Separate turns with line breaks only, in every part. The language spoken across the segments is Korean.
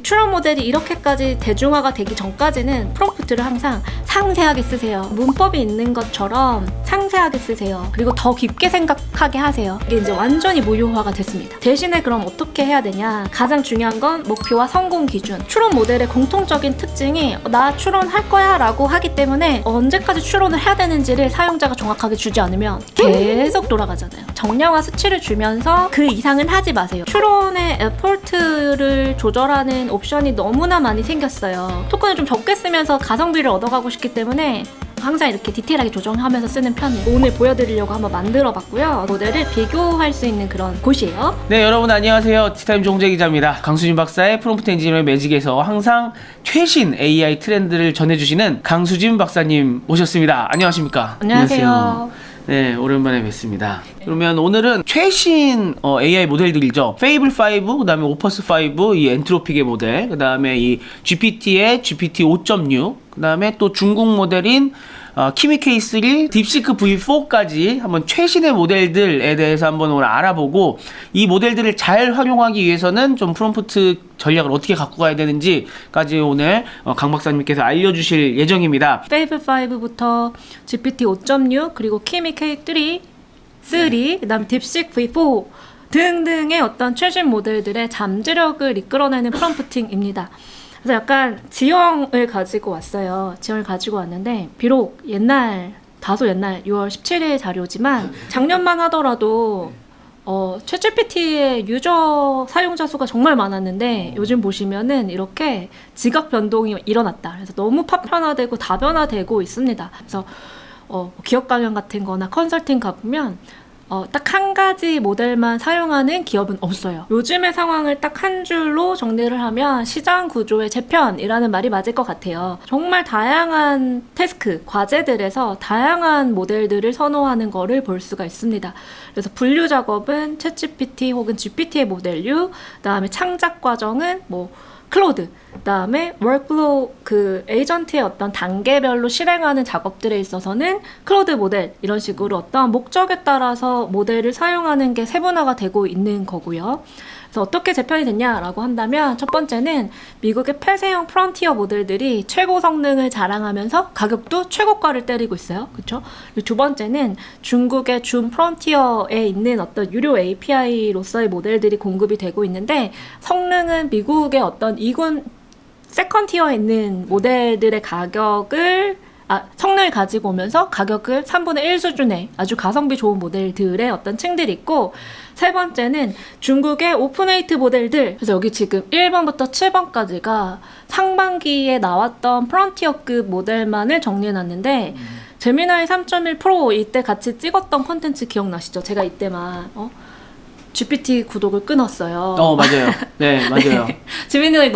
추론 모델이 이렇게까지 대중화가 되기 전까지는 프롬프트를 항상 상세하게 쓰세요. 문법이 있는 것처럼 상세하게 쓰세요. 그리고 더 깊게 생각하게 하세요. 이게 이제 완전히 무효화가 됐습니다. 대신에 그럼 어떻게 해야 되냐? 가장 중요한 건 목표와 성공 기준. 추론 모델의 공통적인 특징이 나 추론할 거야 라고 하기 때문에 언제까지 추론을 해야 되는지를 사용자가 정확하게 주지 않으면 계속 돌아가잖아요. 정량화 수치를 주면서 그 이상은 하지 마세요. 추론의 에포트를 조절하는 옵션이 너무나 많이 생겼어요. 토큰을 좀 적게 쓰면서 가성비를 얻어가고 싶기 때문에 항상 이렇게 디테일하게 조정하면서 쓰는 편이에요. 오늘 보여드리려고 한번 만들어봤고요. 모델을 비교할 수 있는 그런 곳이에요.
네, 여러분 안녕하세요. 티타임 종재 기자입니다. 강수진 박사의 프롬프트 엔지니어의 매직에서 항상 최신 AI 트렌드를 전해주시는 강수진 박사님 모셨습니다. 안녕하십니까?
안녕하세요.
네, 오랜만에 뵙습니다. 그러면 오늘은 최신 AI 모델들이죠. 페이블5, 그 다음에 오퍼스5, 이 엔트로픽의 모델, 그 다음에 이 GPT의 GPT 5.6, 그 다음에 또 중국 모델인 키미 K3, 딥시크 V4까지 한번 최신의 모델들에 대해서 한번 오늘 알아보고, 이 모델들을 잘 활용하기 위해서는 좀 프롬프트 전략을 어떻게 갖고 가야 되는지까지 오늘 강 박사님께서 알려주실 예정입니다.
페이블5부터 GPT 5.6 그리고 키미 K3, 그 다음 딥시크 V4 등등의 어떤 최신 모델들의 잠재력을 이끌어내는 프롬프팅입니다. 그래서 약간 지형을 가지고 왔어요. 지형을 가지고 왔는데 비록 다소 옛날 6월 17일 자료지만 작년만 하더라도 챗GPT의 유저 사용자 수가 정말 많았는데 요즘 보시면은 이렇게 지각 변동이 일어났다. 그래서 너무 파편화되고 다변화되고 있습니다. 그래서 기업 강연 같은 거나 컨설팅 가보면 딱 한 가지 모델만 사용하는 기업은 없어요. 요즘의 상황을 딱 한 줄로 정리를 하면 시장 구조의 재편이라는 말이 맞을 것 같아요. 정말 다양한 태스크, 과제들에서 다양한 모델들을 선호하는 거를 볼 수가 있습니다. 그래서 분류 작업은 챗GPT 혹은 GPT의 모델류, 그다음에 창작 과정은 클로드, 그다음에 워크플로우 에이전트의 어떤 단계별로 실행하는 작업들에 있어서는 클로드 모델 이런 식으로 어떤 목적에 따라서 모델을 사용하는 게 세분화가 되고 있는 거고요. 그래서 어떻게 재편이 됐냐라고 한다면 첫 번째는 미국의 폐쇄형 프론티어 모델들이 최고 성능을 자랑하면서 가격도 최고가를 때리고 있어요. 그렇죠? 두 번째는 중국의 준 프론티어에 있는 어떤 유료 API로서의 모델들이 공급이 되고 있는데 성능은 미국의 어떤 이군 세컨티어에 있는 모델들의 성능을 가지고 오면서 가격을 3분의 1 수준의 아주 가성비 좋은 모델들의 어떤 층들이 있고, 세 번째는 중국의 오픈웨이트 모델들. 그래서 여기 지금 1번부터 7번까지가 상반기에 나왔던 프론티어급 모델만을 정리해놨는데 제미나이 3.1 프로 이때 같이 찍었던 콘텐츠 기억나시죠? 제가 이때만 GPT 구독을 끊었어요.
맞아요. 네, 맞아요.
네. 제미나이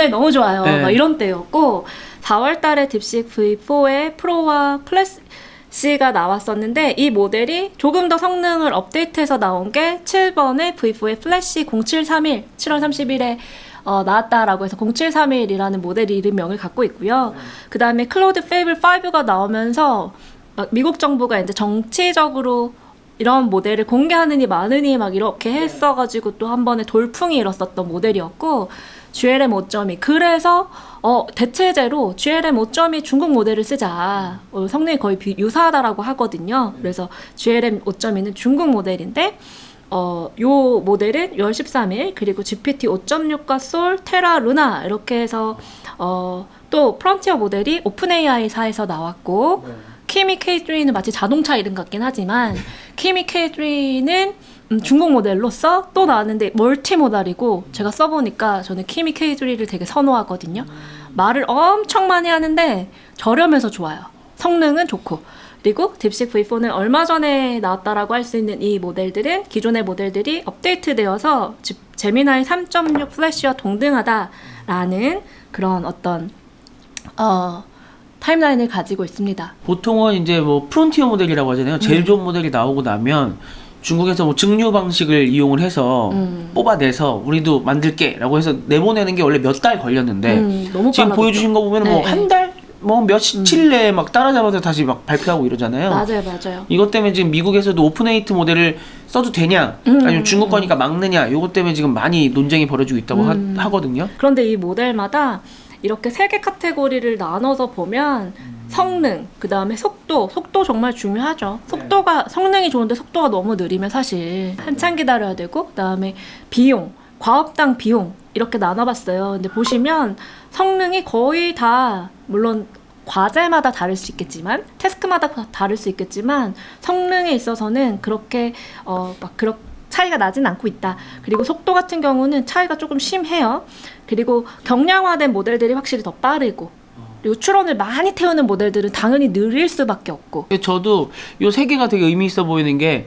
너무 좋아요.
네.
막 이런 때였고 4월 달에 딥시크 V4의 프로와 플래시가 나왔었는데 이 모델이 조금 더 성능을 업데이트해서 나온 게 7번의 V4의 플래시 0731 7월 30일에 나왔다라고 해서 0731이라는 모델 이름명을 갖고 있고요. 그 다음에 클로드 페이블5가 나오면서 미국 정부가 이제 정치적으로 이런 모델을 공개하느니 마느니 막 이렇게 했어가지고 또 한 번에 돌풍이 일었었던 모델이었고, GLM 5.2 그래서 대체제로 GLM 5.2 중국 모델을 쓰자. 성능이 거의 유사하다라고 하거든요. 그래서 GLM 5.2는 중국 모델인데 요 모델은 6월 13일 그리고 GPT 5.6과 솔, 테라, 루나 이렇게 해서 또 프론티어 모델이 오픈AI사에서 나왔고, 키미 K3는 마치 자동차 이름 같긴 하지만 키미 K3는 중국 모델로서 또 나왔는데 멀티모달이고, 제가 써보니까 저는 키미 K3를 되게 선호하거든요. 말을 엄청 많이 하는데 저렴해서 좋아요. 성능은 좋고. 그리고 딥시크 V4는 얼마 전에 나왔다라고 할 수 있는 이 모델들은 기존의 모델들이 업데이트되어서 제미나이 3.6 플래시와 동등하다라는 그런 어떤 타임라인을 가지고 있습니다.
보통은 이제 프론티어 모델이라고 하잖아요. 제일 좋은 모델이 나오고 나면 중국에서 증류 방식을 이용을 해서 뽑아내서 우리도 만들게라고 해서 내보내는 게 원래 몇 달 걸렸는데
너무
지금
빨라졌죠.
보여주신 거 보면 한 달? 며칠 내에 막 따라잡아서 다시 막 발표하고 이러잖아요.
맞아요.
이것 때문에 지금 미국에서도 오픈웨이트 모델을 써도 되냐, 아니면 중국 거니까 막느냐, 요것 때문에 지금 많이 논쟁이 벌어지고 있다고 하거든요.
그런데 이 모델마다 이렇게 3개 카테고리를 나눠서 보면 성능, 그 다음에 속도 정말 중요하죠. 성능이 좋은데 속도가 너무 느리면 사실 한참 기다려야 되고, 그 다음에 비용, 과업당 비용 이렇게 나눠봤어요. 근데 보시면 성능이 거의 다, 물론 과제마다 다를 수 있겠지만, 태스크마다 다를 수 있겠지만, 성능에 있어서는 그렇게 그렇게 차이가 나진 않고 있다. 그리고 속도 같은 경우는 차이가 조금 심해요. 그리고 경량화된 모델들이 확실히 더 빠르고, 그리고 추론을 많이 태우는 모델들은 당연히 느릴 수밖에 없고.
저도 요 세 개가 되게 의미 있어 보이는 게,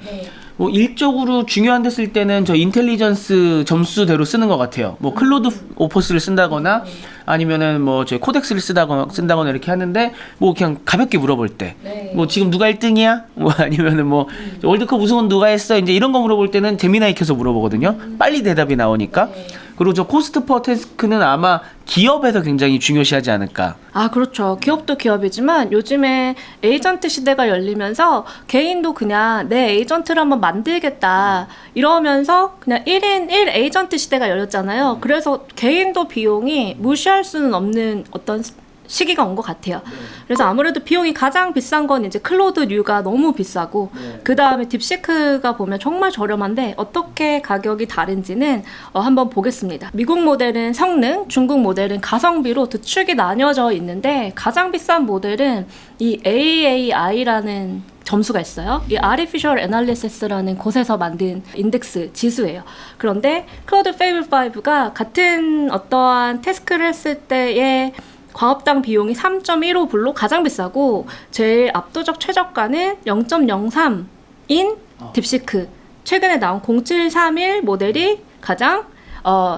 뭐 일적으로 중요한 데 쓸 때는 저 인텔리전스 점수대로 쓰는 것 같아요. 뭐 클로드 오퍼스를 쓴다거나 아니면은 뭐 저 코덱스를 쓴다거나 이렇게 하는데, 뭐 그냥 가볍게 물어볼 때, 뭐 지금 누가 1등이야? 뭐 아니면은 뭐 월드컵 우승은 누가 했어? 이제 이런 거 물어볼 때는 재미나이 켜서 물어보거든요. 빨리 대답이 나오니까. 그리고 저 코스트 퍼 태스크는 아마 기업에서 굉장히 중요시하지 않을까.
아, 그렇죠. 기업도 기업이지만 요즘에 에이전트 시대가 열리면서 개인도 그냥 내 에이전트를 한번 만들겠다 이러면서 그냥 1인 1 에이전트 시대가 열렸잖아요. 그래서 개인도 비용이 무시할 수는 없는 어떤 시기가 온 것 같아요. 그래서 아무래도 비용이 가장 비싼 건 이제 클로드류가 너무 비싸고, 그 다음에 딥시크가 보면 정말 저렴한데 어떻게 가격이 다른지는 한번 보겠습니다. 미국 모델은 성능, 중국 모델은 가성비로 두 축이 나뉘어져 있는데, 가장 비싼 모델은 이 AAI라는 점수가 있어요. 이 Artificial Analysis라는 곳에서 만든 인덱스 지수예요. 그런데 클로드 페이블 5가 같은 어떠한 태스크를 했을 때의 과업당 비용이 3.15불로 가장 비싸고, 제일 압도적 최저가는 0.03인 딥시크, 최근에 나온 0731 모델이 가장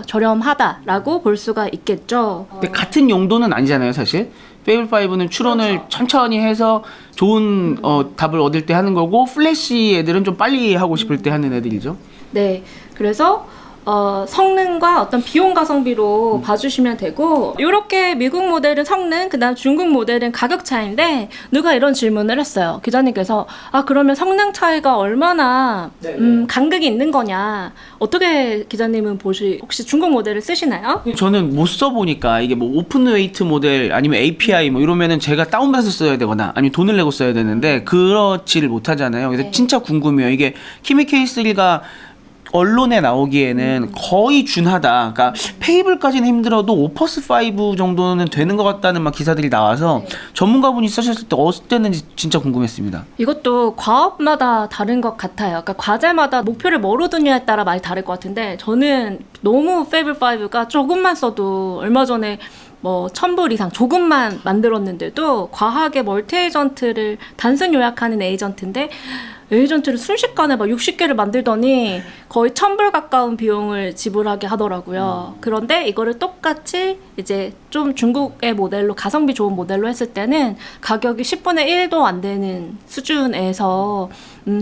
저렴하다라고 볼 수가 있겠죠.
근데 같은 용도는 아니잖아요, 사실. 페이블 5는 추론을 천천히 해서 좋은 답을 얻을 때 하는 거고, 플래시 애들은 좀 빨리 하고 싶을 때 하는 애들이죠.
네, 그래서 성능과 어떤 비용 가성비로 봐주시면 되고, 이렇게 미국 모델은 성능, 그 다음 중국 모델은 가격 차이인데, 누가 이런 질문을 했어요. 기자님께서 그러면 성능 차이가 얼마나 간극이 있는 거냐, 어떻게 기자님은 혹시 중국 모델을 쓰시나요?
저는 못 써보니까 이게 뭐 오픈웨이트 모델 아니면 API 뭐 이러면은 제가 다운받아서 써야 되거나 아니면 돈을 내고 써야 되는데 그렇지를 못하잖아요. 그래서 진짜 궁금해요. 이게 키미 K3가 언론에 나오기에는 거의 준하다. 그러니까 페이블까지는 힘들어도 오퍼스 5 정도는 되는 것 같다는 막 기사들이 나와서 전문가분이 쓰셨을 때 어땠는지 진짜 궁금했습니다.
이것도 과업마다 다른 것 같아요. 그러니까 과제마다 목표를 뭐로 두냐에 따라 많이 다를 것 같은데, 저는 너무 페이블 5가 조금만 써도 얼마 전에 뭐 1,000불 이상 조금만 만들었는데도 과하게 멀티 에이전트를 단순 요약하는 에이전트인데, 에이전트를 순식간에 막 60개를 만들더니 거의 1,000불 가까운 비용을 지불하게 하더라고요. 그런데 이거를 똑같이 이제 좀 중국의 모델로, 가성비 좋은 모델로 했을 때는 가격이 10분의 1도 안 되는 수준에서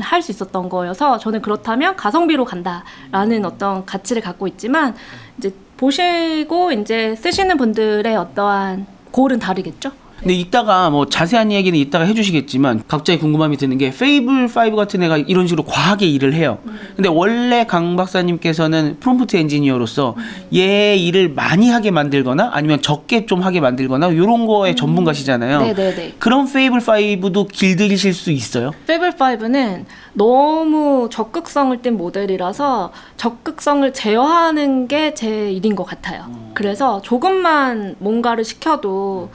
할 수 있었던 거여서, 저는 그렇다면 가성비로 간다라는 어떤 가치를 갖고 있지만, 이제 보시고 이제 쓰시는 분들의 어떠한 골은 다르겠죠?
근데 이따가 뭐 자세한 이야기는 이따가 해주시겠지만, 갑자기 궁금함이 드는 게 페이블 5 같은 애가 이런 식으로 과하게 일을 해요. 근데 원래 강 박사님께서는 프롬프트 엔지니어로서 얘 일을 많이 하게 만들거나 아니면 적게 좀 하게 만들거나 이런 거에 전문가시잖아요.
네네네.
그런 페이블 5도 길들이실 수 있어요?
페이블 5는 너무 적극성을 띈 모델이라서 적극성을 제어하는 게 제 일인 것 같아요. 그래서 조금만 뭔가를 시켜도,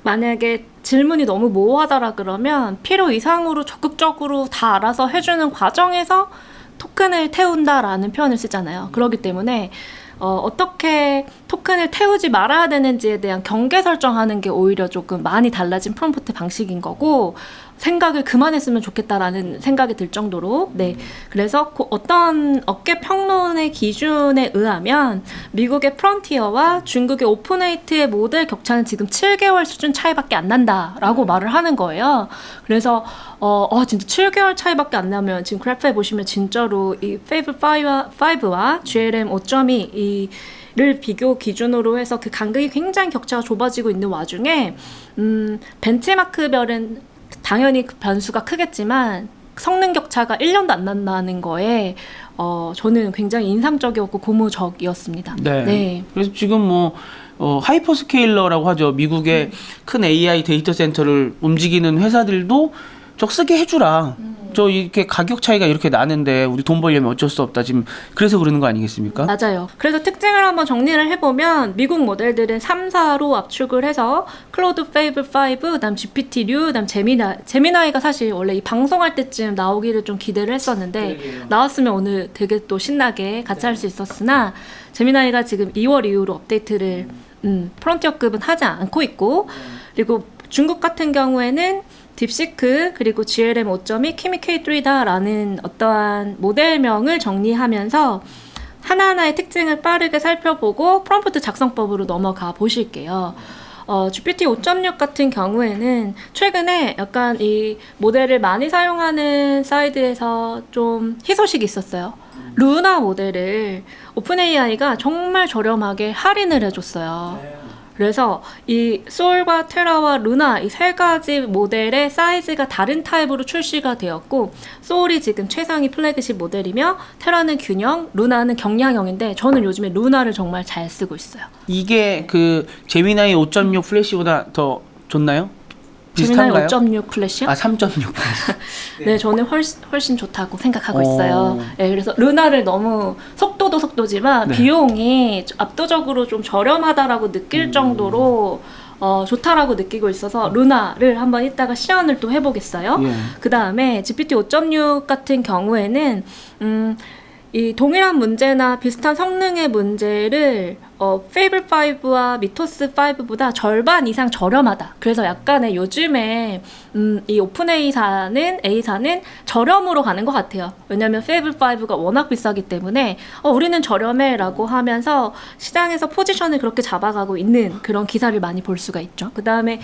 만약에 질문이 너무 모호하다라 그러면 필요 이상으로 적극적으로 다 알아서 해주는 과정에서 토큰을 태운다라는 표현을 쓰잖아요. 그렇기 때문에 어떻게 토큰을 태우지 말아야 되는지에 대한 경계 설정하는 게 오히려 조금 많이 달라진 프롬프트 방식인 거고, 생각을 그만했으면 좋겠다라는 생각이 들 정도로. 네, 그래서 어떤 업계 평론의 기준에 의하면 미국의 프론티어와 중국의 오픈웨이트의 모델 격차는 지금 7개월 수준 차이밖에 안 난다라고 말을 하는 거예요. 그래서 진짜 7개월 차이밖에 안 나면, 지금 그래프에 보시면 진짜로 이 페이블 5와 GLM 5.2 를 비교 기준으로 해서 그 간극이 굉장히 격차가 좁아지고 있는 와중에 벤치마크별은 당연히 그 변수가 크겠지만 성능 격차가 1년도 안 난다는 거에 저는 굉장히 인상적이었고 고무적이었습니다.
네. 그래서 지금 뭐 하이퍼스케일러라고 하죠. 미국의 큰 AI 데이터 센터를 움직이는 회사들도 저 쓰게 해주라. 저 이렇게 가격 차이가 이렇게 나는데 우리 돈 벌려면 어쩔 수 없다. 지금 그래서 그러는 거 아니겠습니까?
맞아요. 그래서 특징을 한번 정리를 해보면 미국 모델들은 3사로 압축을 해서 클로드 페이블 5, 그다음 GPT-류, 그다음 제미나이가 사실 원래 이 방송할 때쯤 나오기를 좀 기대를 했었는데 나왔으면 오늘 되게 또 신나게 같이 할 수 있었으나 제미나이가 지금 2월 이후로 업데이트를 프론티어급은 하지 않고 있고 그리고 중국 같은 경우에는 딥시크 그리고 GLM 5.2 키미 K3다라는 어떠한 모델명을 정리하면서 하나하나의 특징을 빠르게 살펴보고 프롬프트 작성법으로 넘어가 보실게요. GPT 5.6 같은 경우에는 최근에 약간 이 모델을 많이 사용하는 사이드에서 좀 희소식이 있었어요. 루나 모델을 오픈AI가 정말 저렴하게 할인을 해줬어요. 그래서 이 소울과 테라와 루나 이 세 가지 모델의 사이즈가 다른 타입으로 출시가 되었고 소울이 지금 최상위 플래그십 모델이며 테라는 균형, 루나는 경량형인데 저는 요즘에 루나를 정말 잘 쓰고 있어요.
이게 그 제미나이 5.6 플래시보다 더 좋나요?
제미나이
비슷한가요?
5.6 플래시요?
아 3.6 플래시.
네, 저는 훨씬 좋다고 생각하고 있어요. 네, 그래서 루나를 너무 속도도 속도지만
네.
비용이 압도적으로 좀 저렴하다라고 느낄 정도로 좋다라고 느끼고 있어서 루나를 한번 이따가 시연을 또 해보겠어요.
예.
그 다음에 GPT 5.6 같은 경우에는 이 동일한 문제나 비슷한 성능의 문제를 페이블 5와 미토스 5보다 절반 이상 저렴하다. 그래서 약간의 요즘에 이 오픈 A사는 저렴으로 가는 것 같아요. 왜냐하면 페이블 5가 워낙 비싸기 때문에 우리는 저렴해라고 하면서 시장에서 포지션을 그렇게 잡아가고 있는 그런 기사를 많이 볼 수가 있죠. 그 다음에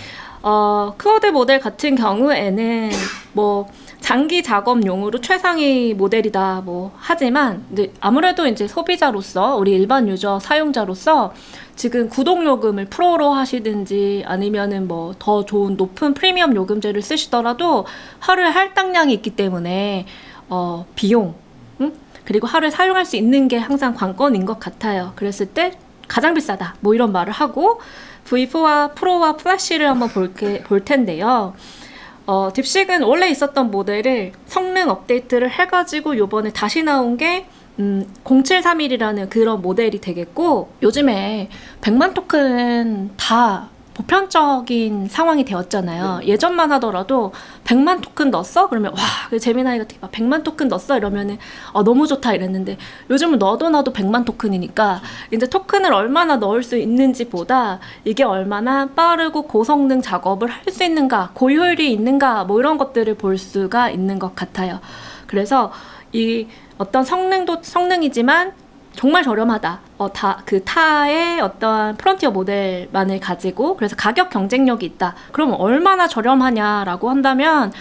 크오드 모델 같은 경우에는 뭐 장기 작업용으로 최상위 모델이다 뭐 하지만 이제 아무래도 이제 소비자로서 우리 일반 유저 사용자로서 지금 구독 요금을 프로로 하시든지 아니면은 뭐 더 좋은 높은 프리미엄 요금제를 쓰시더라도 하루에 할당량이 있기 때문에 비용 그리고 하루에 사용할 수 있는 게 항상 관건인 것 같아요. 그랬을 때 가장 비싸다 뭐 이런 말을 하고 V4와 프로와 플래시를 한번 볼 텐데요. 딥식은 원래 있었던 모델을 성능 업데이트를 해가지고 요번에 다시 나온 게 0731이라는 그런 모델이 되겠고 요즘에 100만 토큰은 다 보편적인 상황이 되었잖아요. 예전만 하더라도 100만 토큰 넣었어? 그러면 와, 그 제미나이가 막 100만 토큰 넣었어? 이러면은 너무 좋다 이랬는데 요즘은 넣어도 100만 토큰이니까 이제 토큰을 얼마나 넣을 수 있는지 보다 이게 얼마나 빠르고 고성능 작업을 할 수 있는가, 고효율이 있는가 뭐 이런 것들을 볼 수가 있는 것 같아요. 그래서 이 어떤 성능이지만 정말 저렴하다. 그 타의 어떠한 프론티어 모델만을 가지고 그래서 가격 경쟁력이 있다. 그러면 얼마나 저렴하냐라고 한다면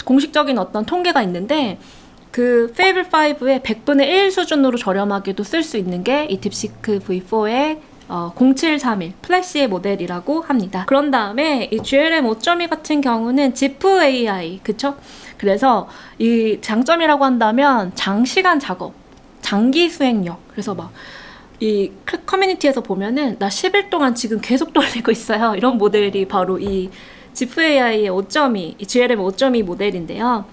공식적인 어떤 통계가 있는데 그 페이블 5의 100분의 1 수준으로 저렴하게도 쓸 수 있는 게 이 딥시크 V4의 0731 플래시의 모델이라고 합니다. 그런 다음에 이 GLM 5.2 같은 경우는 지프 AI, 그쵸? 그래서 이 장점이라고 한다면 장시간 작업, 장기 수행력. 그래서 막 이 커뮤니티에서 보면은 나 10일 동안 지금 계속 돌리고 있어요. 이런 모델이 바로 이 지프 AI의 5.2, 이 GLM 5.2 모델인데요.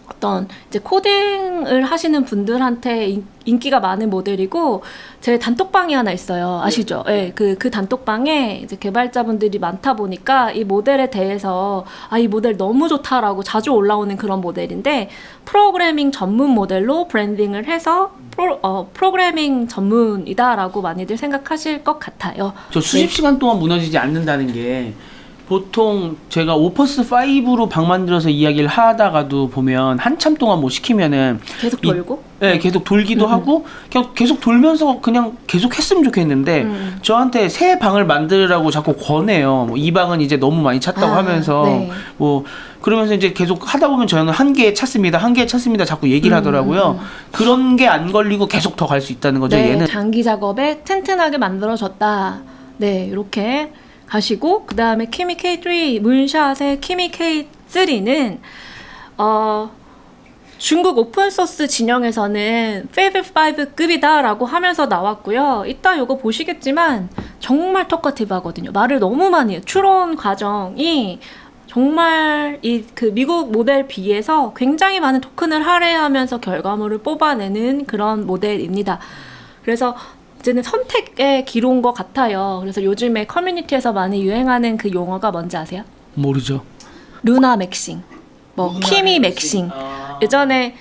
어떤 이제 코딩을 하시는 분들한테 인기가 많은 모델이고 제 단톡방이 하나 있어요. 아시죠? 네, 그 단톡방에 이제 개발자분들이 많다 보니까 이 모델에 대해서 이 모델 너무 좋다라고 자주 올라오는 그런 모델인데 프로그래밍 전문 모델로 브랜딩을 해서 프로그래밍 전문이다라고 많이들 생각하실 것 같아요.
저 수십 시간 동안 무너지지 않는다는 게 보통 제가 오퍼스 5로 방 만들어서 이야기를 하다가도 보면 한참 동안 뭐 시키면은
계속 돌고?
네, 계속 돌기도 하고 그냥 계속 돌면서 그냥 계속 했으면 좋겠는데 저한테 새 방을 만들라고 자꾸 권해요. 이 방은 이제 너무 많이 찼다고 하면서
네.
뭐 그러면서 이제 계속 하다 보면 저는 한 개 찼습니다. 자꾸 얘기를 하더라고요. 그런 게 안 걸리고 계속 더 갈 수 있다는 거죠.
네,
얘는
장기 작업에 튼튼하게 만들어졌다. 네, 이렇게 가시고 그 다음에 키미 K3 문샷의 키미 K3는 중국 오픈소스 진영에서는 Fable 5급이다라고 하면서 나왔고요. 이따 요거 보시겠지만 정말 토커티브하거든요. 말을 너무 많이 해요. 추론 과정이 정말 이 그 미국 모델 비해서 굉장히 많은 토큰을 할애하면서 결과물을 뽑아내는 그런 모델입니다. 그래서 이제는 선택의 기로인 것 같아요. 그래서 요즘에 커뮤니티에서 많이 유행하는 그 용어가 뭔지 아세요?
모르죠.
루나 맥싱, 뭐 키미 맥싱. 예전에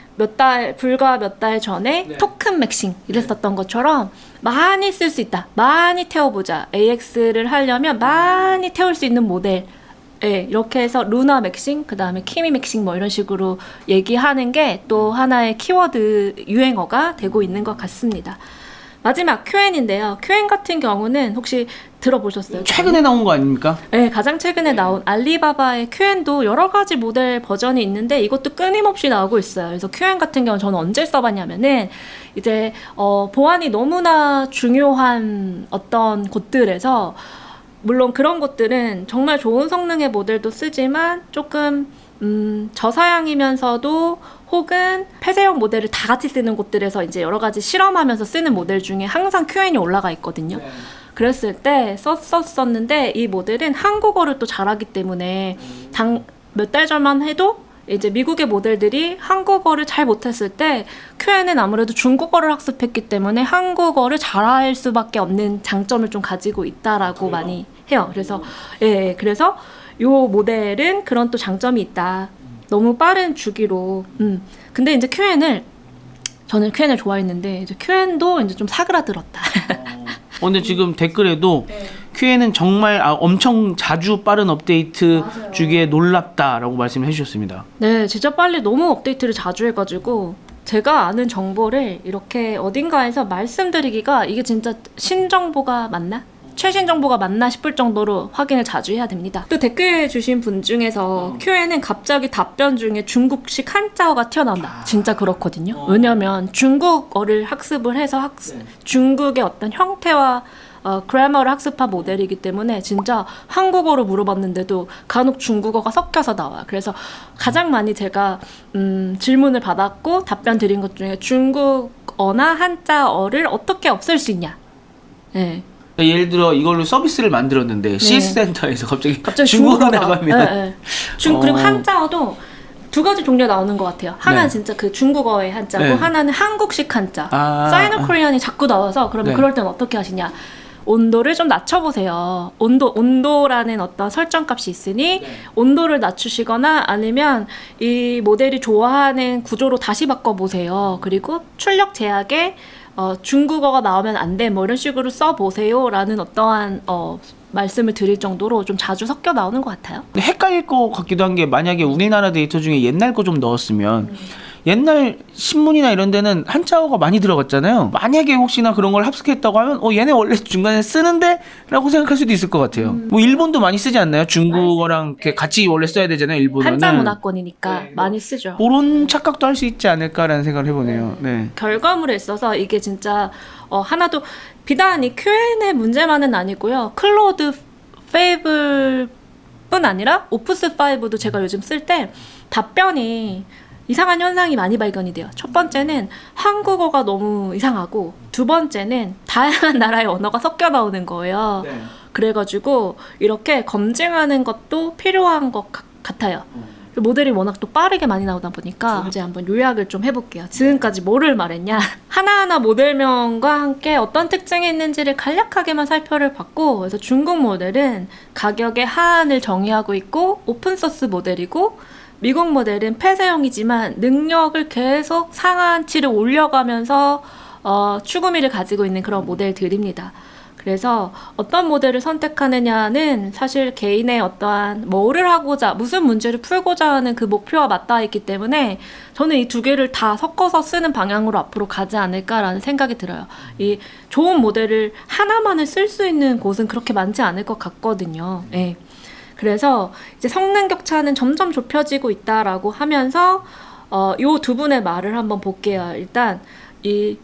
불과 몇 달 전에
네.
토큰 맥싱 이랬었던 것처럼 많이 쓸 수 있다. 많이 태워보자. AX를 하려면 많이 태울 수 있는 모델. 예, 이렇게 해서 루나 맥싱, 그 다음에 키미 맥싱 뭐 이런 식으로 얘기하는 게 또 하나의 키워드 유행어가 되고 있는 것 같습니다. 마지막 Q&A인데요. Q&A 같은 경우는 혹시 들어보셨어요?
최근에 나온 거 아닙니까?
네, 가장 최근에 나온 알리바바의 Q&A도 여러 가지 모델 버전이 있는데 이것도 끊임없이 나오고 있어요. 그래서 Q&A 같은 경우는 저는 언제 써봤냐면은 이제 보안이 너무나 중요한 어떤 곳들에서 물론 그런 곳들은 정말 좋은 성능의 모델도 쓰지만 조금 저사양이면서도 혹은 폐쇄형 모델을 다 같이 쓰는 곳들에서 이제 여러 가지 실험하면서 쓰는 모델 중에 항상 Q&A이 올라가 있거든요. 그랬을 때 썼었는데 이 모델은 한국어를 또 잘하기 때문에 몇 달 전만 해도 이제 미국의 모델들이 한국어를 잘 못했을 때 Q&A는 아무래도 중국어를 학습했기 때문에 한국어를 잘할 수밖에 없는 장점을 좀 가지고 있다라고 많이 해요. 그래서 그래서 요 모델은 그런 또 장점이 있다. 너무 빠른 주기로. 근데 이제 저는 Q&A 좋아했는데 이제 Q&A도 이제 좀 사그라들었다.
근데 지금 댓글에도 Q&A는 정말 엄청 자주 빠른 업데이트
맞아요.
주기에 놀랍다라고 말씀해 주셨습니다.
네, 진짜 빨리 너무 업데이트를 자주 해가지고 제가 아는 정보를 이렇게 어딘가에서 말씀드리기가 이게 진짜 신정보가 맞나? 최신 정보가 맞나 싶을 정도로 확인을 자주 해야 됩니다. 또 댓글 주신 분 중에서 Q&A는 갑자기 답변 중에 중국식 한자어가 튀어나온다. 진짜 그렇거든요. 왜냐면 중국어를 학습을 해서 중국의 어떤 형태와 그래머를 학습한 모델이기 때문에 진짜 한국어로 물어봤는데도 간혹 중국어가 섞여서 나와요. 그래서 가장 많이 제가 질문을 받았고 답변 드린 것 중에 중국어나 한자어를 어떻게 없앨 수 있냐. 네.
예를 들어 이걸로 서비스를 만들었는데 CS 센터에서 갑자기
중국어가
나가면
그리고 한자어도 두 가지 종류가 나오는 것 같아요. 하나는
네.
진짜 그 중국어의 한자고
네.
하나는 한국식 한자. 사이노 코리안이 자꾸 나와서 그러면
네.
그럴 때는 어떻게 하시냐. 온도를 좀 낮춰보세요. 온도라는 어떤 설정값이 있으니 온도를 낮추시거나 아니면 이 모델이 좋아하는 구조로 다시 바꿔보세요. 그리고 출력 제약에 중국어가 나오면 안 돼. 뭐 이런 식으로 써보세요. 라는 어떠한 말씀을 드릴 정도로 좀 자주 섞여 나오는 것 같아요.
헷갈릴 것 같기도 한 게 만약에 우리나라 데이터 중에 옛날 거 좀 넣었으면 옛날 신문이나 이런 데는 한자어가 많이 들어갔잖아요. 만약에 혹시나 그런 걸 합숙했다고 하면 얘네 원래 중간에 쓰는데? 라고 생각할 수도 있을 것 같아요. 뭐 일본도 많이 쓰지 않나요? 중국어랑 이렇게 같이 원래 써야 되잖아요. 일본어는.
한자 문화권이니까 많이 쓰죠.
그런 착각도 할 수 있지 않을까라는 생각을 해보네요. 네.
결과물에 있어서 이게 진짜 하나도 비단 이 Q&A 문제만은 아니고요. 클로드 페이블 뿐 아니라 오프스 5도 제가 요즘 쓸 때 답변이 이상한 현상이 많이 발견이 돼요. 첫 번째는 한국어가 너무 이상하고 두 번째는 다양한 나라의 언어가 섞여 나오는 거예요.
네.
그래가지고 이렇게 검증하는 것도 필요한 것 같아요. 모델이 워낙 또 빠르게 많이 나오다 보니까 이제 한번 요약을 좀 해볼게요. 지금까지 뭐를 말했냐. 하나하나 모델명과 함께 어떤 특징이 있는지를 간략하게만 살펴를 봤고, 그래서 중국 모델은 가격의 하한을 정의하고 있고 오픈소스 모델이고, 미국 모델은 폐쇄형이지만 능력을 계속 상한치를 올려가면서 추구미를 가지고 있는 그런 모델들입니다. 그래서 어떤 모델을 선택하느냐는 사실 개인의 어떠한 뭐를 하고자, 무슨 문제를 풀고자 하는 그 목표와 맞닿아 있기 때문에 저는 이 두 개를 다 섞어서 쓰는 방향으로 앞으로 가지 않을까라는 생각이 들어요. 이 좋은 모델을 하나만을 쓸 수 있는 곳은 그렇게 많지 않을 것 같거든요. 네. 그래서 이제 성능 격차는 점점 좁혀지고 있다라고 하면서 요 두 분의 말을 한번 볼게요. 일단 이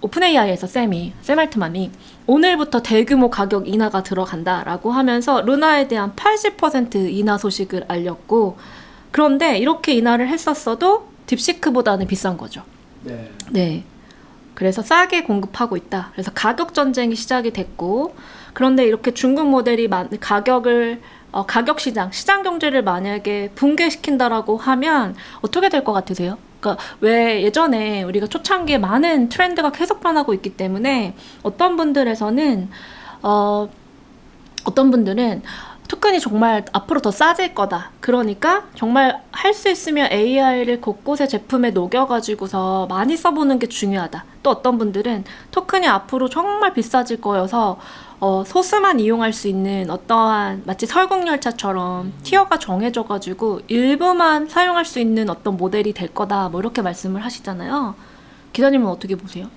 오픈 AI에서 샘 알트만이 오늘부터 대규모 가격 인하가 들어간다라고 하면서 루나에 대한 80% 인하 소식을 알렸고, 그런데 이렇게 인하를 했었어도 딥시크보다는 비싼 거죠.
네.
네. 그래서 싸게 공급하고 있다. 그래서 가격 전쟁이 시작이 됐고, 그런데 이렇게 중국 모델이 가격 시장 경제를 만약에 붕괴시킨다라고 하면 어떻게 될 것 같으세요? 그러니까 왜 예전에 우리가 초창기에 많은 트렌드가 계속 변하고 있기 때문에 어떤 분들은 토큰이 정말 앞으로 더 싸질 거다. 그러니까 정말 할 수 있으면 AI를 곳곳에 제품에 녹여가지고서 많이 써보는 게 중요하다. 또 어떤 분들은 토큰이 앞으로 정말 비싸질 거여서 소수만 이용할 수 있는 어떠한 마치 설국열차처럼 티어가 정해져가지고 일부만 사용할 수 있는 어떤 모델이 될 거다. 뭐 이렇게 말씀을 하시잖아요. 기자님은 어떻게 보세요?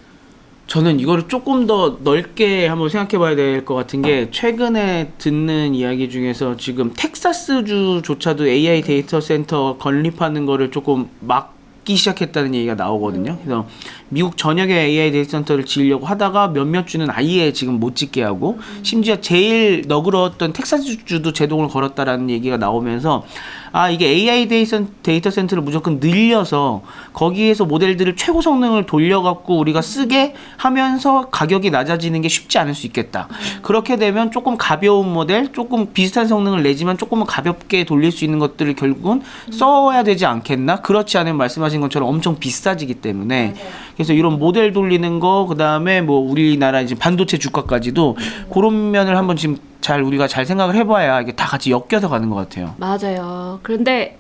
저는 이거를 조금 더 넓게 한번 생각해 봐야 될 것 같은 게, 최근에 듣는 이야기 중에서 지금 텍사스주조차도 AI 데이터 센터 건립하는 거를 조금 막기 시작했다는 얘기가 나오거든요. 그래서 미국 전역에 AI 데이터 센터를 지으려고 하다가 몇몇 주는 아예 지금 못 짓게 하고, 심지어 제일 너그러웠던 텍사스주도 제동을 걸었다라는 얘기가 나오면서, 이게 AI 데이터 센터를 무조건 늘려서 거기에서 모델들을 최고 성능을 돌려갖고 우리가 쓰게 하면서 가격이 낮아지는 게 쉽지 않을 수 있겠다. 그렇게 되면 조금 가벼운 모델, 조금 비슷한 성능을 내지만 조금은 가볍게 돌릴 수 있는 것들을 결국은 써야 되지 않겠나? 그렇지 않으면 말씀하신 것처럼 엄청 비싸지기 때문에. 그래서 이런 모델 돌리는 거, 그 다음에 뭐 우리나라 이제 반도체 주가까지도 그런 면을 한번 지금 우리가 잘 생각을 해봐야 이게 다 같이 엮여서 가는 것 같아요.
맞아요. 그런데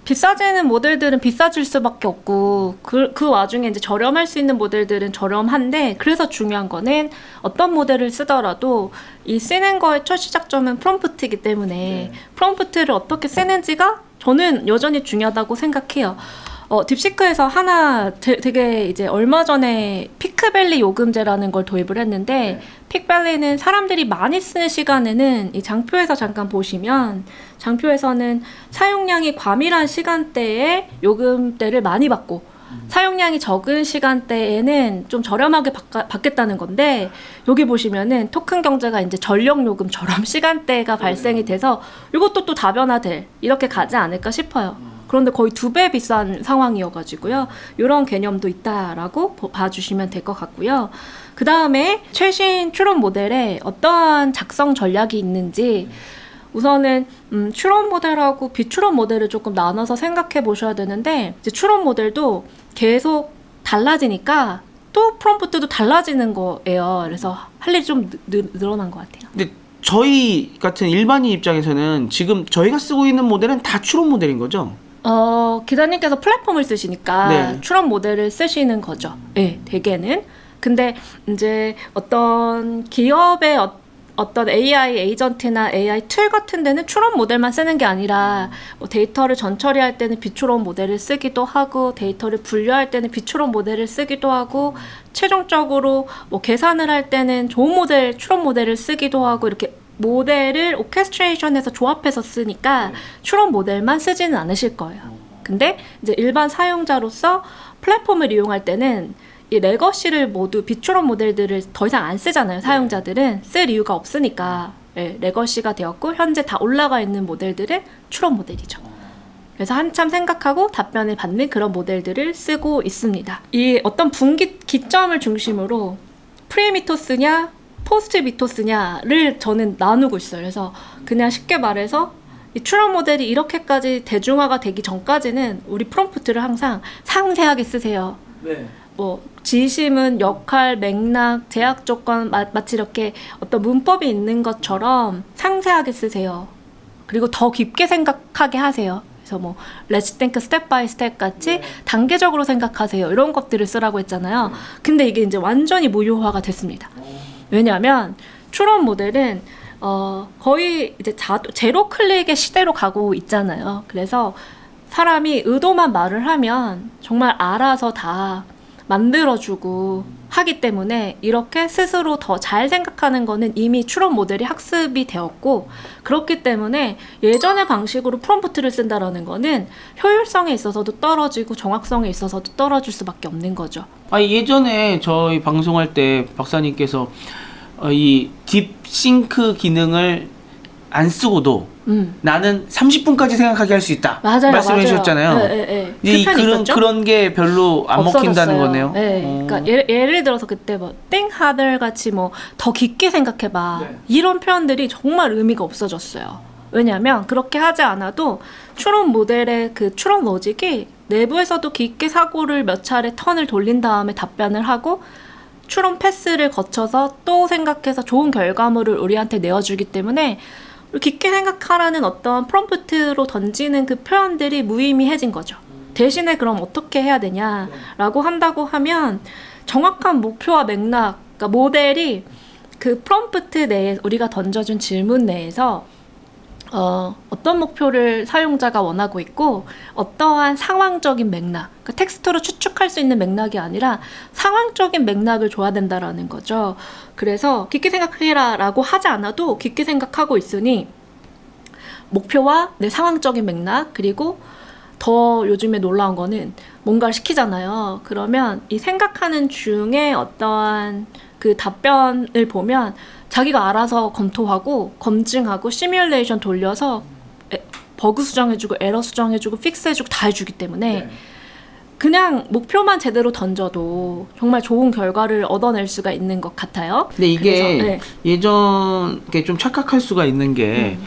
비싸지는 모델들은 비싸질 수밖에 없고, 그 와중에 이제 저렴할 수 있는 모델들은 저렴한데, 그래서 중요한 거는 어떤 모델을 쓰더라도 이 쓰는 거의 첫 시작점은 프롬프트이기 때문에 프롬프트를 어떻게 쓰는지가 저는 여전히 중요하다고 생각해요. 딥시크에서 하나 되게 이제 얼마 전에 피크밸리 요금제라는 걸 도입을 했는데, 픽밸리는 사람들이 많이 쓰는 시간에는 이 장표에서 잠깐 보시면, 장표에서는 사용량이 과밀한 시간대에 요금대를 많이 받고, 사용량이 적은 시간대에는 좀 저렴하게 받겠다는 건데, 여기 보시면은 토큰 경제가 이제 전력 요금처럼 시간대가 발생이 돼서 이것도 또 다변화될, 이렇게 가지 않을까 싶어요. 그런데 거의 2배 비싼 상황이어가지고요. 이런 개념도 있다라고 봐주시면 될 것 같고요. 그 다음에 최신 추론 모델에 어떠한 작성 전략이 있는지, 우선은 추론 모델하고 비추론 모델을 조금 나눠서 생각해 보셔야 되는데, 이제 추론 모델도 계속 달라지니까 또 프롬프트도 달라지는 거예요. 그래서 할 일이 좀 늘어난 것 같아요.
근데 저희 같은 일반인 입장에서는 지금 저희가 쓰고 있는 모델은 다 추론 모델인 거죠?
기자님께서 플랫폼을 쓰시니까 추론 모델을 쓰시는 거죠. 네, 대개는. 근데 이제 어떤 기업의 어떤 AI 에이전트나 AI 툴 같은 데는 추론 모델만 쓰는 게 아니라 뭐 데이터를 전처리할 때는 비추론 모델을 쓰기도 하고, 데이터를 분류할 때는 비추론 모델을 쓰기도 하고, 최종적으로 뭐 계산을 할 때는 좋은 모델, 추론 모델을 쓰기도 하고, 이렇게 모델을 오케스트레이션해서 조합해서 쓰니까 추론 모델만 쓰지는 않으실 거예요. 근데 이제 일반 사용자로서 플랫폼을 이용할 때는 이 레거시를 모두 비추론 모델들을 더 이상 안 쓰잖아요. 사용자들은 쓸 이유가 없으니까. 레거시가 되었고 현재 다 올라가 있는 모델들은 추론 모델이죠. 그래서 한참 생각하고 답변을 받는 그런 모델들을 쓰고 있습니다. 이 어떤 기점을 중심으로 프리미토스냐 포스트 미토스냐를 저는 나누고 있어요. 그래서 그냥 쉽게 말해서 이 추론 모델이 이렇게까지 대중화가 되기 전까지는 우리 프롬프트를 항상 상세하게 쓰세요. 뭐 지심은 역할, 맥락, 제약 조건 마치 이렇게 어떤 문법이 있는 것처럼 상세하게 쓰세요. 그리고 더 깊게 생각하게 하세요. 그래서 뭐 Let's think step by step 같이 단계적으로 생각하세요. 이런 것들을 쓰라고 했잖아요. 근데 이게 이제 완전히 무효화가 됐습니다. 왜냐하면 추론 모델은 거의 이제 제로 클릭의 시대로 가고 있잖아요. 그래서 사람이 의도만 말을 하면 정말 알아서 다 만들어주고 하기 때문에 이렇게 스스로 더 잘 생각하는 거는 이미 추론 모델이 학습이 되었고, 그렇기 때문에 예전의 방식으로 프롬프트를 쓴다라는 거는 효율성에 있어서도 떨어지고 정확성에 있어서도 떨어질 수밖에 없는 거죠.
예전에 저희 방송할 때 박사님께서 이 딥싱크 기능을 안 쓰고도 나는 30분까지 생각하게 할 수 있다.
맞아요,
말씀해
맞아요.
주셨잖아요.
네.
이 그런 게 별로 안 먹힌다는
없어졌어요.
거네요.
네. 그러니까 예를 들어서 그때 뭐 think harder 같이 뭐 더 깊게 생각해봐.
네.
이런 표현들이 정말 의미가 없어졌어요. 왜냐하면 그렇게 하지 않아도 추론 모델의 그 추론 로직이 내부에서도 깊게 사고를 몇 차례 턴을 돌린 다음에 답변을 하고 추론 패스를 거쳐서 또 생각해서 좋은 결과물을 우리한테 내어주기 때문에 깊게 생각하라는 어떤 프롬프트로 던지는 그 표현들이 무의미해진 거죠. 대신에 그럼 어떻게 해야 되냐라고 한다고 하면 정확한 목표와 맥락, 그러니까 모델이 그 프롬프트 내에 우리가 던져준 질문 내에서 어떤 목표를 사용자가 원하고 있고 어떠한 상황적인 맥락, 그러니까 텍스트로 추측할 수 있는 맥락이 아니라 상황적인 맥락을 줘야 된다라는 거죠. 그래서 깊게 생각해라 라고 하지 않아도 깊게 생각하고 있으니 목표와 내 상황적인 맥락, 그리고 더 요즘에 놀라운 거는 뭔가를 시키잖아요. 그러면 이 생각하는 중에 어떠한 그 답변을 보면 자기가 알아서 검토하고 검증하고 시뮬레이션 돌려서 버그 수정해주고 에러 수정해주고 픽스해주고 다 해주기 때문에 그냥 목표만 제대로 던져도 정말 좋은 결과를 얻어낼 수가 있는 것 같아요.
근데 이게
그래서,
예전에 좀 착각할 수가 있는 게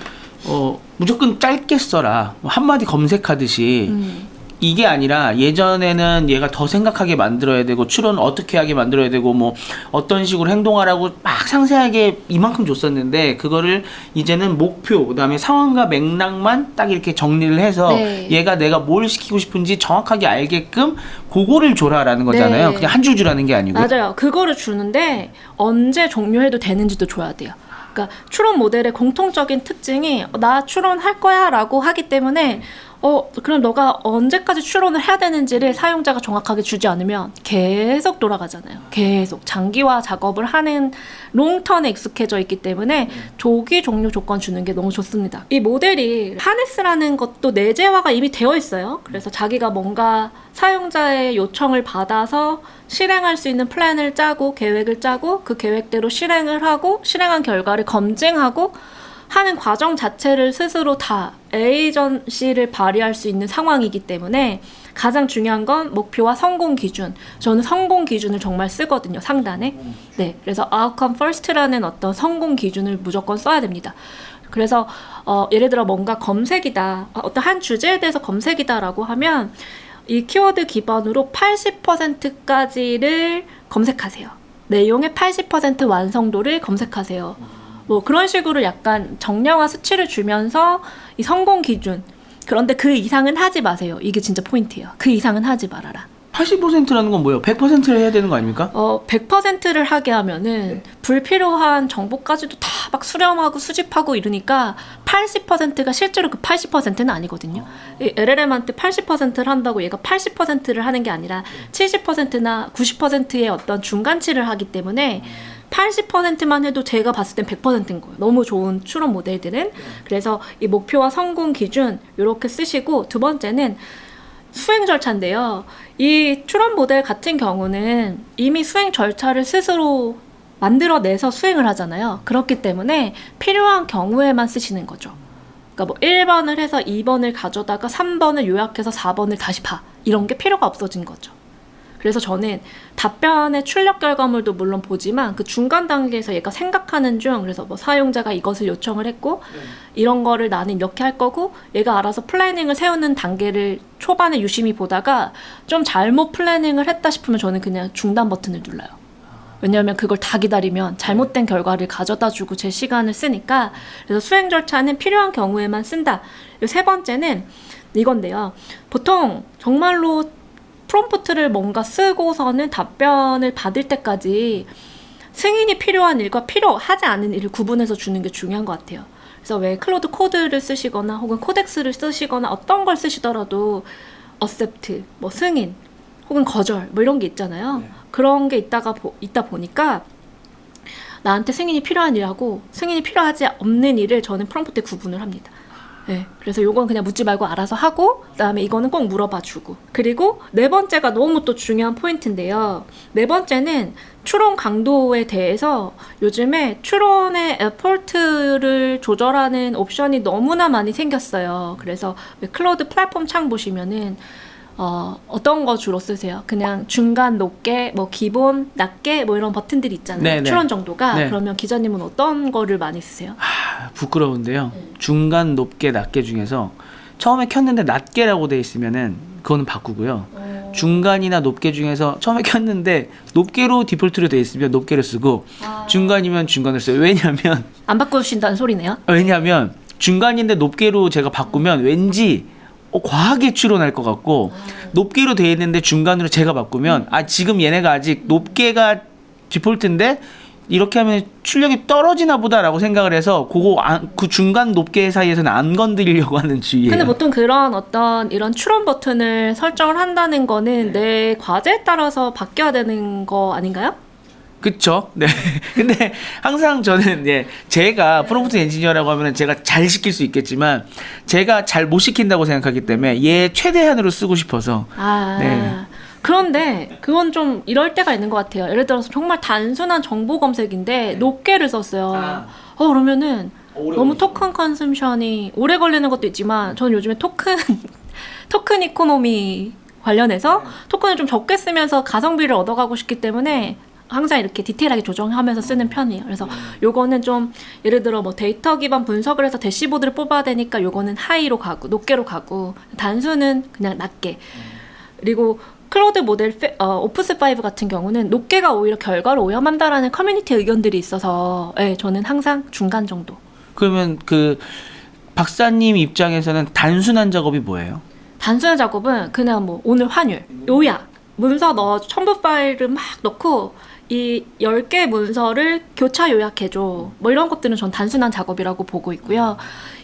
무조건 짧게 써라. 한마디 검색하듯이 이게 아니라 예전에는 얘가 더 생각하게 만들어야 되고 추론 어떻게 하게 만들어야 되고 뭐 어떤 식으로 행동하라고 막 상세하게 이만큼 줬었는데 그거를 이제는 목표 그다음에 상황과 맥락만 딱 이렇게 정리를 해서 얘가 내가 뭘 시키고 싶은지 정확하게 알게끔 그거를 줘라라는 거잖아요. 그냥 한 줄 주라는 게 아니고.
맞아요. 그거를 주는데 언제 종료해도 되는지도 줘야 돼요. 그러니까 추론 모델의 공통적인 특징이 나 추론할 거야 라고 하기 때문에 그럼 너가 언제까지 추론을 해야 되는지를 사용자가 정확하게 주지 않으면 계속 돌아가잖아요. 계속 장기화 작업을 하는 롱턴에 익숙해져 있기 때문에 조기 종료 조건 주는 게 너무 좋습니다. 이 모델이 하네스라는 것도 내재화가 이미 되어 있어요. 그래서 자기가 뭔가 사용자의 요청을 받아서 실행할 수 있는 플랜을 짜고 계획을 짜고 그 계획대로 실행을 하고 실행한 결과를 검증하고 하는 과정 자체를 스스로 다 에이전시를 발휘할 수 있는 상황이기 때문에 가장 중요한 건 목표와 성공 기준. 저는 성공 기준을 정말 쓰거든요, 상단에. 네, 그래서 outcome first라는 어떤 성공 기준을 무조건 써야 됩니다. 그래서 예를 들어 뭔가 검색이다, 어떤 한 주제에 대해서 검색이다라고 하면 이 키워드 기반으로 80%까지를 검색하세요. 내용의 80% 완성도를 검색하세요. 뭐 그런 식으로 약간 정량화 수치를 주면서 이 성공 기준, 그런데 그 이상은 하지 마세요. 이게 진짜 포인트예요. 그 이상은 하지 말아라.
80%라는 건 뭐예요? 100%를 해야 되는 거 아닙니까?
100%를 하게 하면은 불필요한 정보까지도 다 막 수렴하고 수집하고 이러니까 80%가 실제로 그 80%는 아니거든요. 이 LLM한테 80%를 한다고 얘가 80%를 하는 게 아니라 70%나 90%의 어떤 중간치를 하기 때문에 80%만 해도 제가 봤을 땐 100%인 거예요. 너무 좋은 추론 모델들은. 그래서 이 목표와 성공 기준 이렇게 쓰시고, 두 번째는 수행 절차인데요. 이 추론 모델 같은 경우는 이미 수행 절차를 스스로 만들어내서 수행을 하잖아요. 그렇기 때문에 필요한 경우에만 쓰시는 거죠. 그러니까 뭐 1번을 해서 2번을 가져다가 3번을 요약해서 4번을 다시 봐. 이런 게 필요가 없어진 거죠. 그래서 저는 답변의 출력 결과물도 물론 보지만 그 중간 단계에서 얘가 생각하는 중, 그래서 뭐 사용자가 이것을 요청을 했고 이런 거를 나는 이렇게 할 거고 얘가 알아서 플래닝을 세우는 단계를 초반에 유심히 보다가 좀 잘못 플래닝을 했다 싶으면 저는 그냥 중단 버튼을 눌러요. 왜냐하면 그걸 다 기다리면 잘못된 결과를 가져다 주고 제 시간을 쓰니까. 그래서 수행 절차는 필요한 경우에만 쓴다. 세 번째는 이건데요. 보통 정말로 프롬프트를 뭔가 쓰고서는 답변을 받을 때까지 승인이 필요한 일과 필요하지 않은 일을 구분해서 주는 게 중요한 것 같아요. 그래서 왜 클로드 코드를 쓰시거나 혹은 코덱스를 쓰시거나 어떤 걸 쓰시더라도 accept, 뭐 승인, 혹은 거절, 뭐 이런 게 있잖아요. 그런 게 있다 보니까 나한테 승인이 필요한 일하고 승인이 필요하지 없는 일을 저는 프롬프트에 구분을 합니다. 네, 그래서 요건 그냥 묻지 말고 알아서 하고 그다음에 이거는 꼭 물어봐 주고. 그리고 네 번째가 너무 또 중요한 포인트인데요. 네 번째는 추론 강도에 대해서 요즘에 추론의 에포트를 조절하는 옵션이 너무나 많이 생겼어요. 그래서 클로드 플랫폼 창 보시면은 어떤 거 주로 쓰세요? 그냥 중간 높게, 뭐 기본 낮게 뭐 이런 버튼들이 있잖아요.
네네.
추론 정도가.
네.
그러면 기자님은 어떤 거를 많이 쓰세요?
부끄러운데요. 중간 높게 낮게 중에서 처음에 켰는데 낮게라고 돼 있으면은 그거는 바꾸고요. 중간이나 높게 중에서 처음에 켰는데 높게로 디폴트로 돼 있으면 높게를 쓰고 중간이면 중간을 써요.
안 바꾸신다는 소리네요.
왜냐면 중간인데 높게로 제가 바꾸면 왠지 과하게 추론할 것 같고 높게로 돼 있는데 중간으로 제가 바꾸면 지금 얘네가 아직 높게가 디폴트인데 이렇게 하면 출력이 떨어지나 보다라고 생각을 해서 그 중간 높게 사이에서는 안 건드리려고 하는 주의예요.
근데 보통 그런 어떤 이런 추론 버튼을 설정을 한다는 거는 내 과제에 따라서 바뀌어야 되는 거 아닌가요?
그쵸? 네. 근데 항상 저는 제가 프롬프트 엔지니어라고 하면 제가 잘 시킬 수 있겠지만 제가 잘 못 시킨다고 생각하기 때문에 얘 최대한으로 쓰고 싶어서. 네.
그런데 그건 좀 이럴 때가 있는 것 같아요. 예를 들어서 정말 단순한 정보 검색인데 높게를 썼어요. 그러면은 너무 토큰 컨섬션이 오래 걸리는 것도 있지만 저는 요즘에 토큰 이코노미 관련해서 토큰을 좀 적게 쓰면서 가성비를 얻어가고 싶기 때문에 항상 이렇게 디테일하게 조정하면서 쓰는 편이에요. 그래서 요거는 좀 예를 들어 뭐 데이터 기반 분석을 해서 대시보드를 뽑아야 되니까 요거는 하이로 가고 높게로 가고 단수는 그냥 낮게. 그리고 클로드 모델 오프스5 같은 경우는 높게가 오히려 결과를 오염한다라는 커뮤니티 의견들이 있어서 저는 항상 중간 정도.
그러면 그 박사님 입장에서는 단순한 작업이 뭐예요?
단순한 작업은 그냥 뭐 오늘 환율, 요약, 문서 넣어 첨부 파일을 막 넣고 이 10개 문서를 교차 요약해줘. 뭐 이런 것들은 전 단순한 작업이라고 보고 있고요.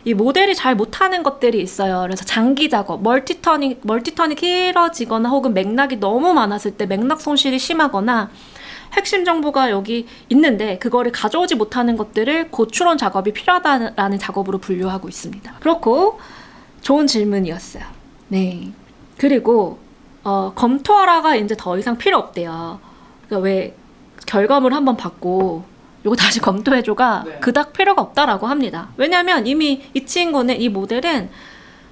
이 모델이 잘 못하는 것들이 있어요. 그래서 장기 작업, 멀티턴이 길어지거나 혹은 맥락이 너무 많았을 때 맥락 손실이 심하거나 핵심 정보가 여기 있는데 그거를 가져오지 못하는 것들을 고추론 작업이 필요하다는 작업으로 분류하고 있습니다. 그렇고 좋은 질문이었어요. 네. 그리고 검토하라가 이제 더 이상 필요 없대요. 그러니까 왜 결과물 한번 받고 요거 다시 검토해줘가 그닥 필요가 없다라고 합니다. 왜냐하면 이미 이 친구는 이 모델은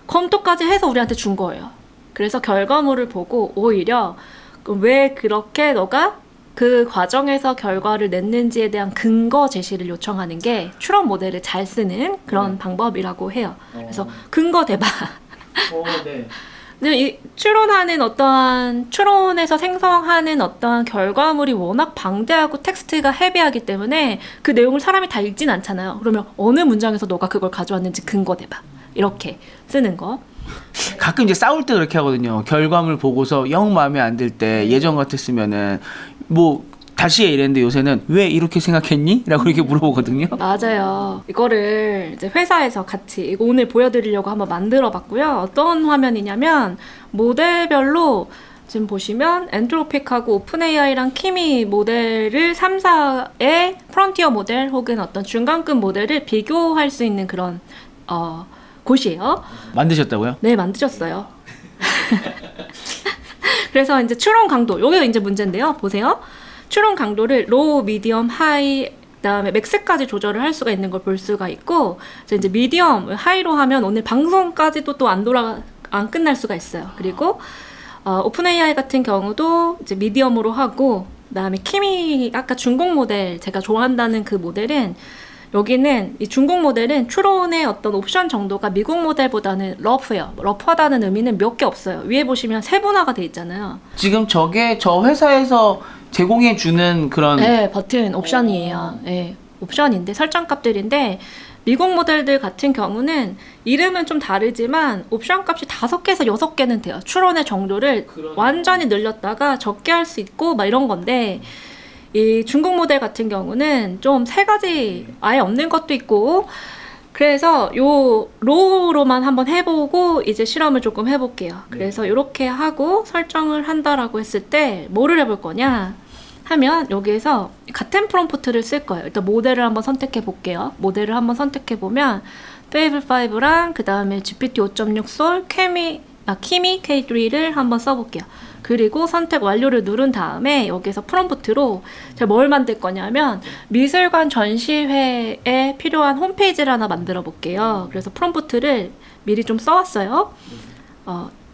검토까지 해서 우리한테 준 거예요. 그래서 결과물을 보고 오히려 왜 그렇게 너가 그 과정에서 결과를 냈는지에 대한 근거 제시를 요청하는 게 추론 모델을 잘 쓰는 그런 방법이라고 해요. 그래서 근거 대봐.
네.
근데 이 추론하는 어떠한 추론에서 생성하는 어떠한 결과물이 워낙 방대하고 텍스트가 헤비하기 때문에 그 내용을 사람이 다 읽진 않잖아요. 그러면 어느 문장에서 너가 그걸 가져왔는지 근거 대봐. 이렇게 쓰는 거.
가끔 이제 싸울 때 그렇게 하거든요. 결과물 보고서 영 마음에 안 들 때 예전 같았으면은 뭐 다시 해 이랬는데 요새는 왜 이렇게 생각했니? 라고 이렇게 물어보거든요.
맞아요. 이거를 이제 회사에서 같이 이거 오늘 보여드리려고 한번 만들어 봤고요. 어떤 화면이냐면 모델별로 지금 보시면 엔트로픽하고 오픈 AI랑 키미 모델을 3사의 프론티어 모델 혹은 어떤 중간급 모델을 비교할 수 있는 그런 곳이에요.
만드셨다고요?
네, 만드셨어요. 그래서 이제 추론 강도, 요게 이제 문제인데요. 보세요. 추론 강도를 로우, 미디엄, 하이, 그다음에 맥스까지 조절을 할 수가 있는 걸 볼 수가 있고, 이제 미디엄, 하이로 하면 오늘 방송까지도 또 안 끝날 수가 있어요. 그리고 오픈 AI 같은 경우도 이제 미디엄으로 하고, 그다음에 키미 아까 중공 모델 제가 좋아한다는 그 모델은 여기는 이 중국 모델은 추론의 어떤 옵션 정도가 미국 모델보다는 러프해요. 러프하다는 의미는 몇 개 없어요. 위에 보시면 세분화가 돼 있잖아요.
지금 저게 저 회사에서 제공해 주는 그런
네, 버튼 옵션이에요. 네, 옵션인데 설정값들인데 미국 모델들 같은 경우는 이름은 좀 다르지만 옵션 값이 5개에서 6개는 돼요. 추론의 정도를 완전히 늘렸다가 적게 할 수 있고 막 이런 건데 이 중국 모델 같은 경우는 좀 3가지 아예 없는 것도 있고 그래서 요 로우로만 한번 해보고 이제 실험을 조금 해볼게요. 그래서 이렇게 하고 설정을 한다라고 했을 때 뭐를 해볼 거냐 하면 여기에서 같은 프롬프트를 쓸 거예요. 일단 모델을 한번 선택해 볼게요. 모델을 한번 선택해 보면 페이블 5랑 그 다음에 GPT 5.6 솔, 키미 K3를 한번 써볼게요. 그리고 선택 완료를 누른 다음에 여기서 프롬프트로 제가 뭘 만들 거냐면 미술관 전시회에 필요한 홈페이지를 하나 만들어 볼게요. 그래서 프롬프트를 미리 좀 써왔어요.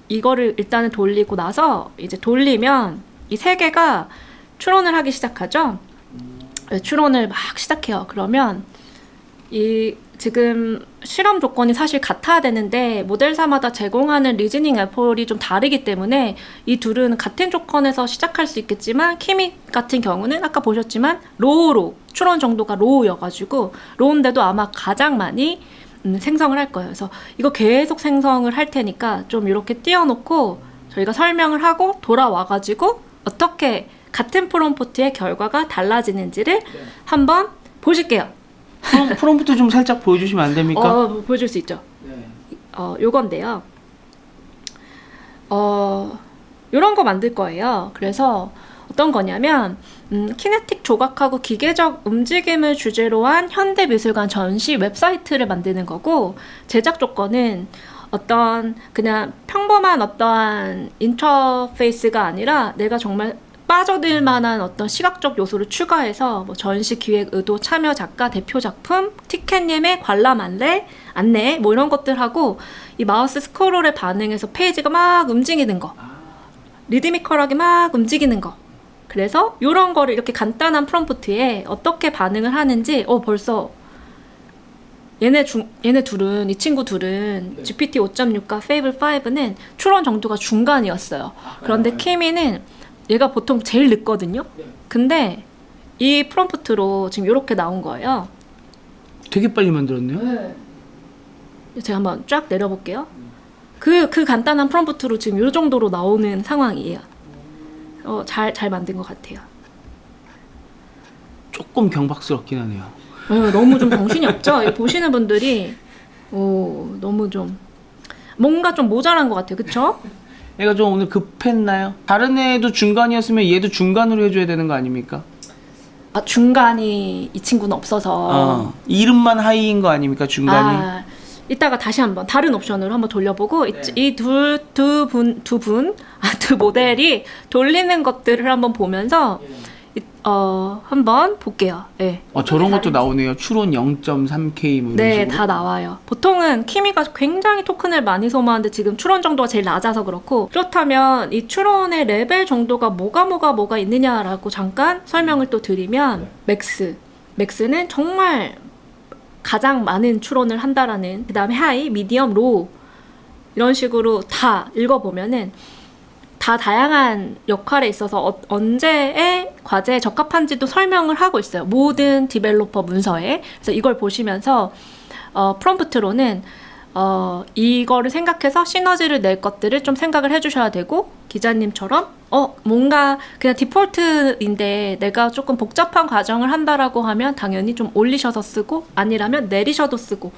이거를 일단은 돌리고 나서 이제 돌리면 이 세 개가 추론을 하기 시작하죠. 추론을 막 시작해요. 그러면 이 지금 실험 조건이 사실 같아야 되는데 모델사마다 제공하는 리즈닝 애플이 좀 다르기 때문에 이 둘은 같은 조건에서 시작할 수 있겠지만 키미 같은 경우는 아까 보셨지만 로우로 추론 정도가 로우여가지고 로우인데도 아마 가장 많이 생성을 할 거예요. 그래서 이거 계속 생성을 할 테니까 좀 이렇게 띄워놓고 저희가 설명을 하고 돌아와가지고 어떻게 같은 프롬프트의 결과가 달라지는지를 한번 보실게요.
프롬프트 좀 살짝 보여주시면 안 됩니까?
보여줄 수 있죠.
네.
요건데요. 요런 거 만들 거예요. 그래서 어떤 거냐면 키네틱 조각하고 기계적 움직임을 주제로 한 현대미술관 전시 웹사이트를 만드는 거고 제작 조건은 어떤 그냥 평범한 어떠한 인터페이스가 아니라 내가 정말 빠져들 만한 어떤 시각적 요소를 추가해서 뭐 전시 기획 의도, 참여 작가, 대표 작품, 티켓 예매, 관람 안내 뭐 이런 것들하고 이 마우스 스크롤에 반응해서 페이지가 막 움직이는 거, 리드미컬하게 막 움직이는 거. 그래서 이런 거를 이렇게 간단한 프롬프트에 어떻게 반응을 하는지 벌써 얘네 둘은 이 친구 둘은 GPT 5.6과 페이블 5는 추론 정도가 중간이었어요. 그런데 키미는 얘가 보통 제일 늦거든요. 근데 이 프롬프트로 지금 이렇게 나온 거예요.
되게 빨리 만들었네요.
제가 한번 쫙 내려볼게요. 그 간단한 프롬프트로 지금 이 정도로 나오는 상황이에요. 잘 만든 것 같아요.
조금 경박스럽긴 하네요.
너무 좀 정신이 없죠? 이거 보시는 분들이 너무 좀 뭔가 좀 모자란 것 같아요. 그쵸?
얘가 좀 오늘 급했나요? 다른 애도 중간이었으면 얘도 중간으로 해줘야 되는 거 아닙니까?
중간이 이 친구는 없어서
이름만 하이인 거 아닙니까? 중간이.
이따가 다시 한번 다른 옵션으로 한번 돌려보고 이 두 모델이 돌리는 것들을 한번 보면서 한번 볼게요. 네.
저런 것도 나오네요. 추론 0.3K 뭐 이런
네,
식으로.
다 나와요. 보통은 키미가 굉장히 토큰을 많이 소모하는데 지금 추론 정도가 제일 낮아서 그렇고 그렇다면 이 추론의 레벨 정도가 뭐가 있느냐라고 잠깐 설명을 또 드리면 맥스는 정말 가장 많은 추론을 한다라는 그 다음에 하이, 미디엄, 로우 이런 식으로 다 읽어보면은 다 다양한 역할에 있어서 언제의 과제에 적합한지도 설명을 하고 있어요. 모든 디벨로퍼 문서에. 그래서 이걸 보시면서 프롬프트로는 이거를 생각해서 시너지를 낼 것들을 좀 생각을 해주셔야 되고 기자님처럼 뭔가 그냥 디폴트인데 내가 조금 복잡한 과정을 한다라고 하면 당연히 좀 올리셔서 쓰고 아니라면 내리셔도 쓰고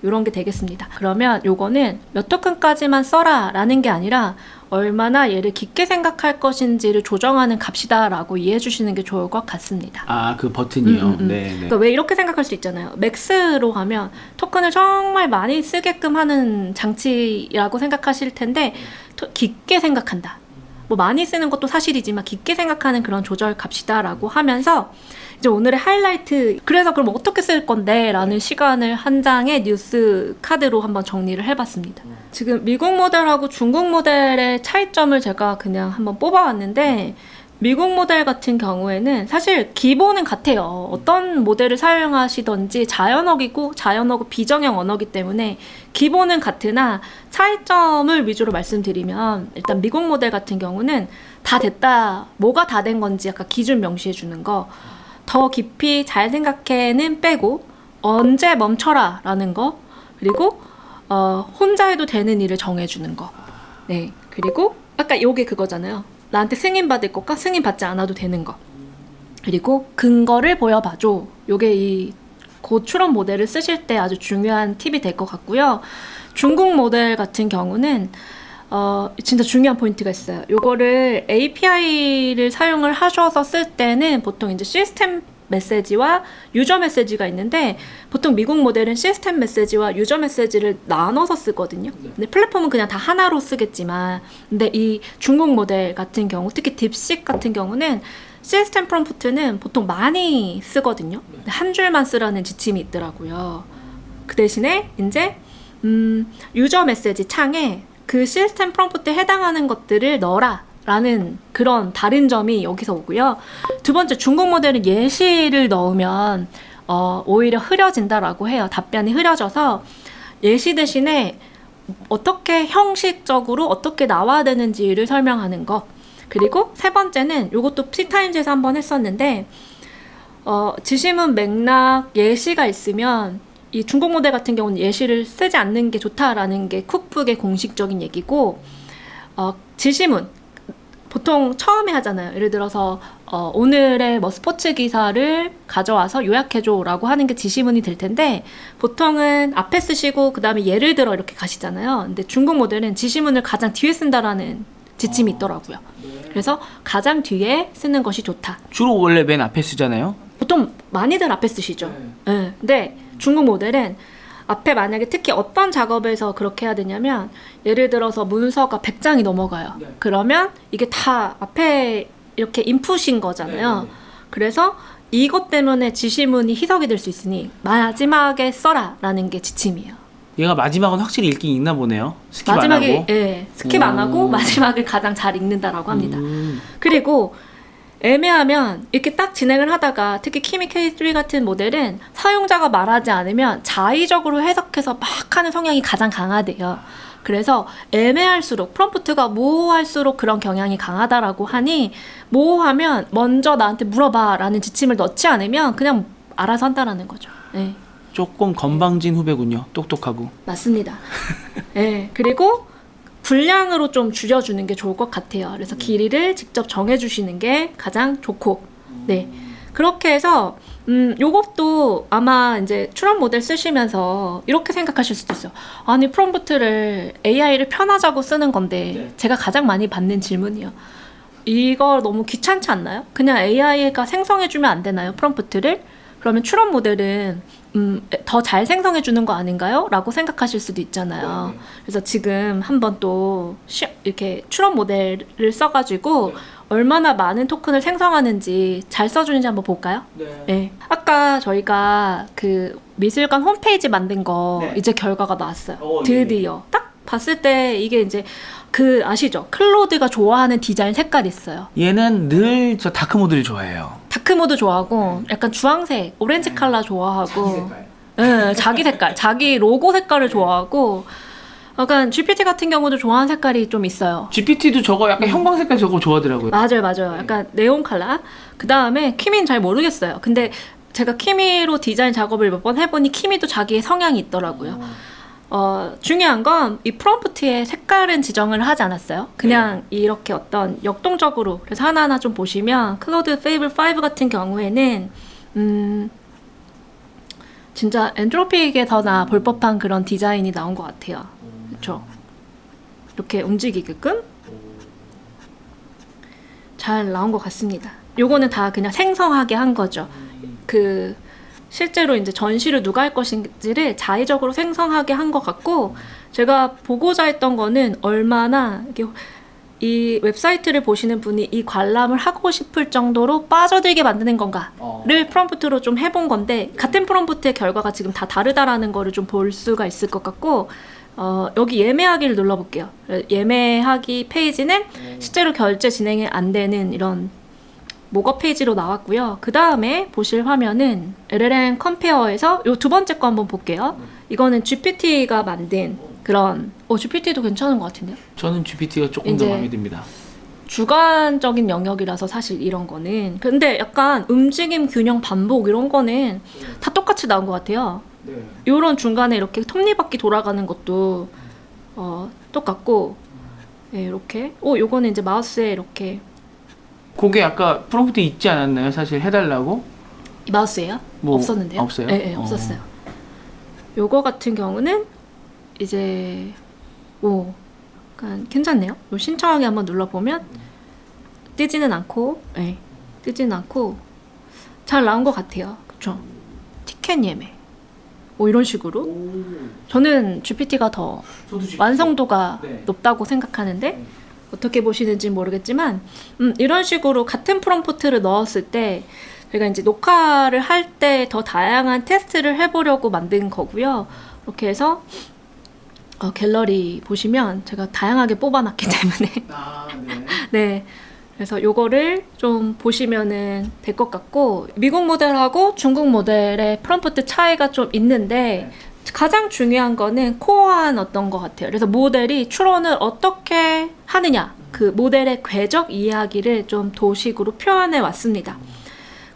이런 게 되겠습니다. 그러면 요거는 몇 토큰까지만 써라 라는 게 아니라 얼마나 얘를 깊게 생각할 것인지를 조정하는 값이다라고 이해해 주시는 게 좋을 것 같습니다.
그 버튼이요? 네.
그러니까 왜 이렇게 생각할 수 있잖아요. 맥스로 하면 토큰을 정말 많이 쓰게끔 하는 장치라고 생각하실 텐데 깊게 생각한다. 뭐 많이 쓰는 것도 사실이지만 깊게 생각하는 그런 조절 값이다라고 하면서 이제 오늘의 하이라이트 그래서 그럼 어떻게 쓸 건데 라는 시간을 한 장의 뉴스 카드로 한번 정리를 해봤습니다. 지금 미국 모델하고 중국 모델의 차이점을 제가 그냥 한번 뽑아왔는데 미국 모델 같은 경우에는 사실 기본은 같아요. 어떤 모델을 사용하시던지 자연어이고 자연어고 비정형 언어기 때문에 기본은 같으나 차이점을 위주로 말씀드리면 일단 미국 모델 같은 경우는 다 됐다, 뭐가 다 된 건지 약간 기준 명시해 주는 거, 더 깊이 잘 생각해는 빼고 언제 멈춰라 라는 거, 그리고 혼자 해도 되는 일을 정해주는 거. 네, 그리고 아까 요게 그거잖아요. 나한테 승인 받을 것과 승인 받지 않아도 되는 거. 그리고 근거를 보여봐줘. 요게 이 고추론 모델을 쓰실 때 아주 중요한 팁이 될 것 같고요. 중국 모델 같은 경우는 진짜 중요한 포인트가 있어요. 요거를 API를 사용을 하셔서 쓸 때는 보통 이제 시스템 메시지와 유저 메시지가 있는데 보통 미국 모델은 시스템 메시지와 유저 메시지를 나눠서 쓰거든요. 근데 플랫폼은 그냥 다 하나로 쓰겠지만 근데 이 중국 모델 같은 경우 특히 딥식 같은 경우는 시스템 프롬프트는 보통 많이 쓰거든요. 한 줄만 쓰라는 지침이 있더라고요. 그 대신에 이제 유저 메시지 창에 그 시스템 프롬프트에 해당하는 것들을 넣어라 라는 그런 다른 점이 여기서 오고요. 두 번째, 중국 모델은 예시를 넣으면 오히려 흐려진다라고 해요. 답변이 흐려져서 예시 대신에 어떻게 형식적으로 어떻게 나와야 되는지를 설명하는 거. 그리고 세 번째는 이것도 C타임즈에서 한번 했었는데 지시문 맥락 예시가 있으면 이 중국 모델 같은 경우는 예시를 쓰지 않는 게 좋다라는 게 쿡북의 공식적인 얘기고 지시문 보통 처음에 하잖아요. 예를 들어서 오늘의 뭐 스포츠 기사를 가져와서 요약해줘라고 하는 게 지시문이 될 텐데 보통은 앞에 쓰시고 그 다음에 예를 들어 이렇게 가시잖아요. 근데 중국 모델은 지시문을 가장 뒤에 쓴다라는 지침이 있더라고요. 그래서 가장 뒤에 쓰는 것이 좋다.
주로 원래 맨 앞에 쓰잖아요.
보통 많이들 앞에 쓰시죠. 네. 근데 중국 모델은 앞에 만약에 특히 어떤 작업에서 그렇게 해야 되냐면 예를 들어서 문서가 100장이 넘어가요. 그러면 이게 다 앞에 이렇게 인풋인 거잖아요. 그래서 이것 때문에 지시문이 희석이 될 수 있으니 마지막에 써라 라는 게 지침이에요.
얘가 마지막은 확실히 읽긴 읽나 보네요. 스킵
마지막에
안 하고.
예, 스킵 안 하고 마지막을 가장 잘 읽는다라고 합니다. 그리고 애매하면 이렇게 딱 진행을 하다가 특히 키미 K3 같은 모델은 사용자가 말하지 않으면 자의적으로 해석해서 막 하는 성향이 가장 강하대요. 그래서 애매할수록 프롬프트가 모호할수록 그런 경향이 강하다라고 하니 모호하면 먼저 나한테 물어봐 라는 지침을 넣지 않으면 그냥 알아서 한다라는 거죠. 네.
조금 건방진 후배군요. 똑똑하고.
맞습니다. 네. 그리고 분량으로 좀 줄여주는 게 좋을 것 같아요. 그래서 길이를 직접 정해주시는 게 가장 좋고, 네. 그렇게 해서, 요것도 아마 이제 추론 모델 쓰시면서 이렇게 생각하실 수도 있어요. 아니, 프롬프트를 AI를 편하자고 쓰는 건데, 제가 가장 많이 받는 질문이요. 이거 너무 귀찮지 않나요? 그냥 AI가 생성해주면 안 되나요? 프롬프트를? 그러면 추론 모델은 더 잘 생성해 주는 거 아닌가요? 라고 생각하실 수도 있잖아요. 그래서 지금 한번 또 이렇게 추론 모델을 써가지고 얼마나 많은 토큰을 생성하는지 잘 써주는지 한번 볼까요? 네. 아까 저희가 그 미술관 홈페이지 만든 거 이제 결과가 나왔어요. 드디어. 딱 봤을 때 이게 이제 그 아시죠? 클로드가 좋아하는 디자인 색깔이 있어요.
얘는 늘 저 다크 모드를 좋아해요.
다크 모드 좋아하고 약간 주황색, 오렌지 컬러 좋아하고 자기 색깔, 자기 로고 색깔을 좋아하고 약간 GPT 같은 경우도 좋아하는 색깔이 좀 있어요.
GPT도 저거 약간 형광 색깔 저거 좋아하더라고요.
맞아요. 약간 네온 컬러. 그 다음에 키미는 잘 모르겠어요. 근데 제가 키미로 디자인 작업을 몇 번 해보니 키미도 자기의 성향이 있더라고요. 중요한 건 이 프롬프트에 색깔은 지정을 하지 않았어요. 그냥 이렇게 어떤 역동적으로. 그래서 하나하나 좀 보시면 클로드 페이블 5 같은 경우에는 진짜 엔트로픽에서나 볼 법한 그런 디자인이 나온 것 같아요. 그렇죠? 이렇게 움직이게끔 잘 나온 것 같습니다. 요거는 다 그냥 생성하게 한 거죠. 그 실제로 이제 전시를 누가 할 것인지를 자의적으로 생성하게 한 것 같고, 제가 보고자 했던 거는 얼마나 이게 이 웹사이트를 보시는 분이 이 관람을 하고 싶을 정도로 빠져들게 만드는 건가를 프롬프트로 좀 해본 건데, 같은 프롬프트의 결과가 지금 다 다르다라는 거를 좀 볼 수가 있을 것 같고, 여기 예매하기를 눌러볼게요. 예매하기 페이지는 실제로 결제 진행이 안 되는 이런 목업 페이지로 나왔고요. 그 다음에 보실 화면은 LLM 컴페어에서 요 두 번째 거 한번 볼게요. 이거는 GPT가 만든 그런 GPT도 괜찮은 것 같은데요?
저는 GPT가 조금 더 마음에 듭니다.
주관적인 영역이라서 사실 이런 거는. 근데 약간 움직임, 균형, 반복 이런 거는 다 똑같이 나온 것 같아요. 요런 중간에 이렇게 톱니바퀴 돌아가는 것도 똑같고, 네, 이렇게. 요거는 이제 마우스에 이렇게.
그게 아까 프롬프트 있지 않았나요? 사실 해달라고?
이 마우스예요?
뭐,
없었는데요?
없어요?
네, 없었어요. 요거 같은 경우는 이제 약간 괜찮네요. 요 신청하기 한번 눌러보면 뜨지는 않고, 네, 뜨지는 않고 잘 나온 것 같아요. 그쵸? 티켓 예매. 뭐 이런 식으로. 저는 GPT가 더 완성도가
네.
높다고 생각하는데 어떻게 보시는지 모르겠지만 이런 식으로 같은 프롬프트를 넣었을 때 저희가 이제 녹화를 할 때 더 다양한 테스트를 해보려고 만든 거고요. 이렇게 해서 갤러리 보시면 제가 다양하게 뽑아놨기 때문에
네.
네. 그래서 요거를 좀 보시면은 될 것 같고 미국 모델하고 중국 모델의 프롬프트 차이가 좀 있는데 가장 중요한 거는 코어한 어떤 것 같아요. 그래서 모델이 추론을 어떻게 하느냐 그 모델의 궤적 이야기를 좀 도식으로 표현해 왔습니다.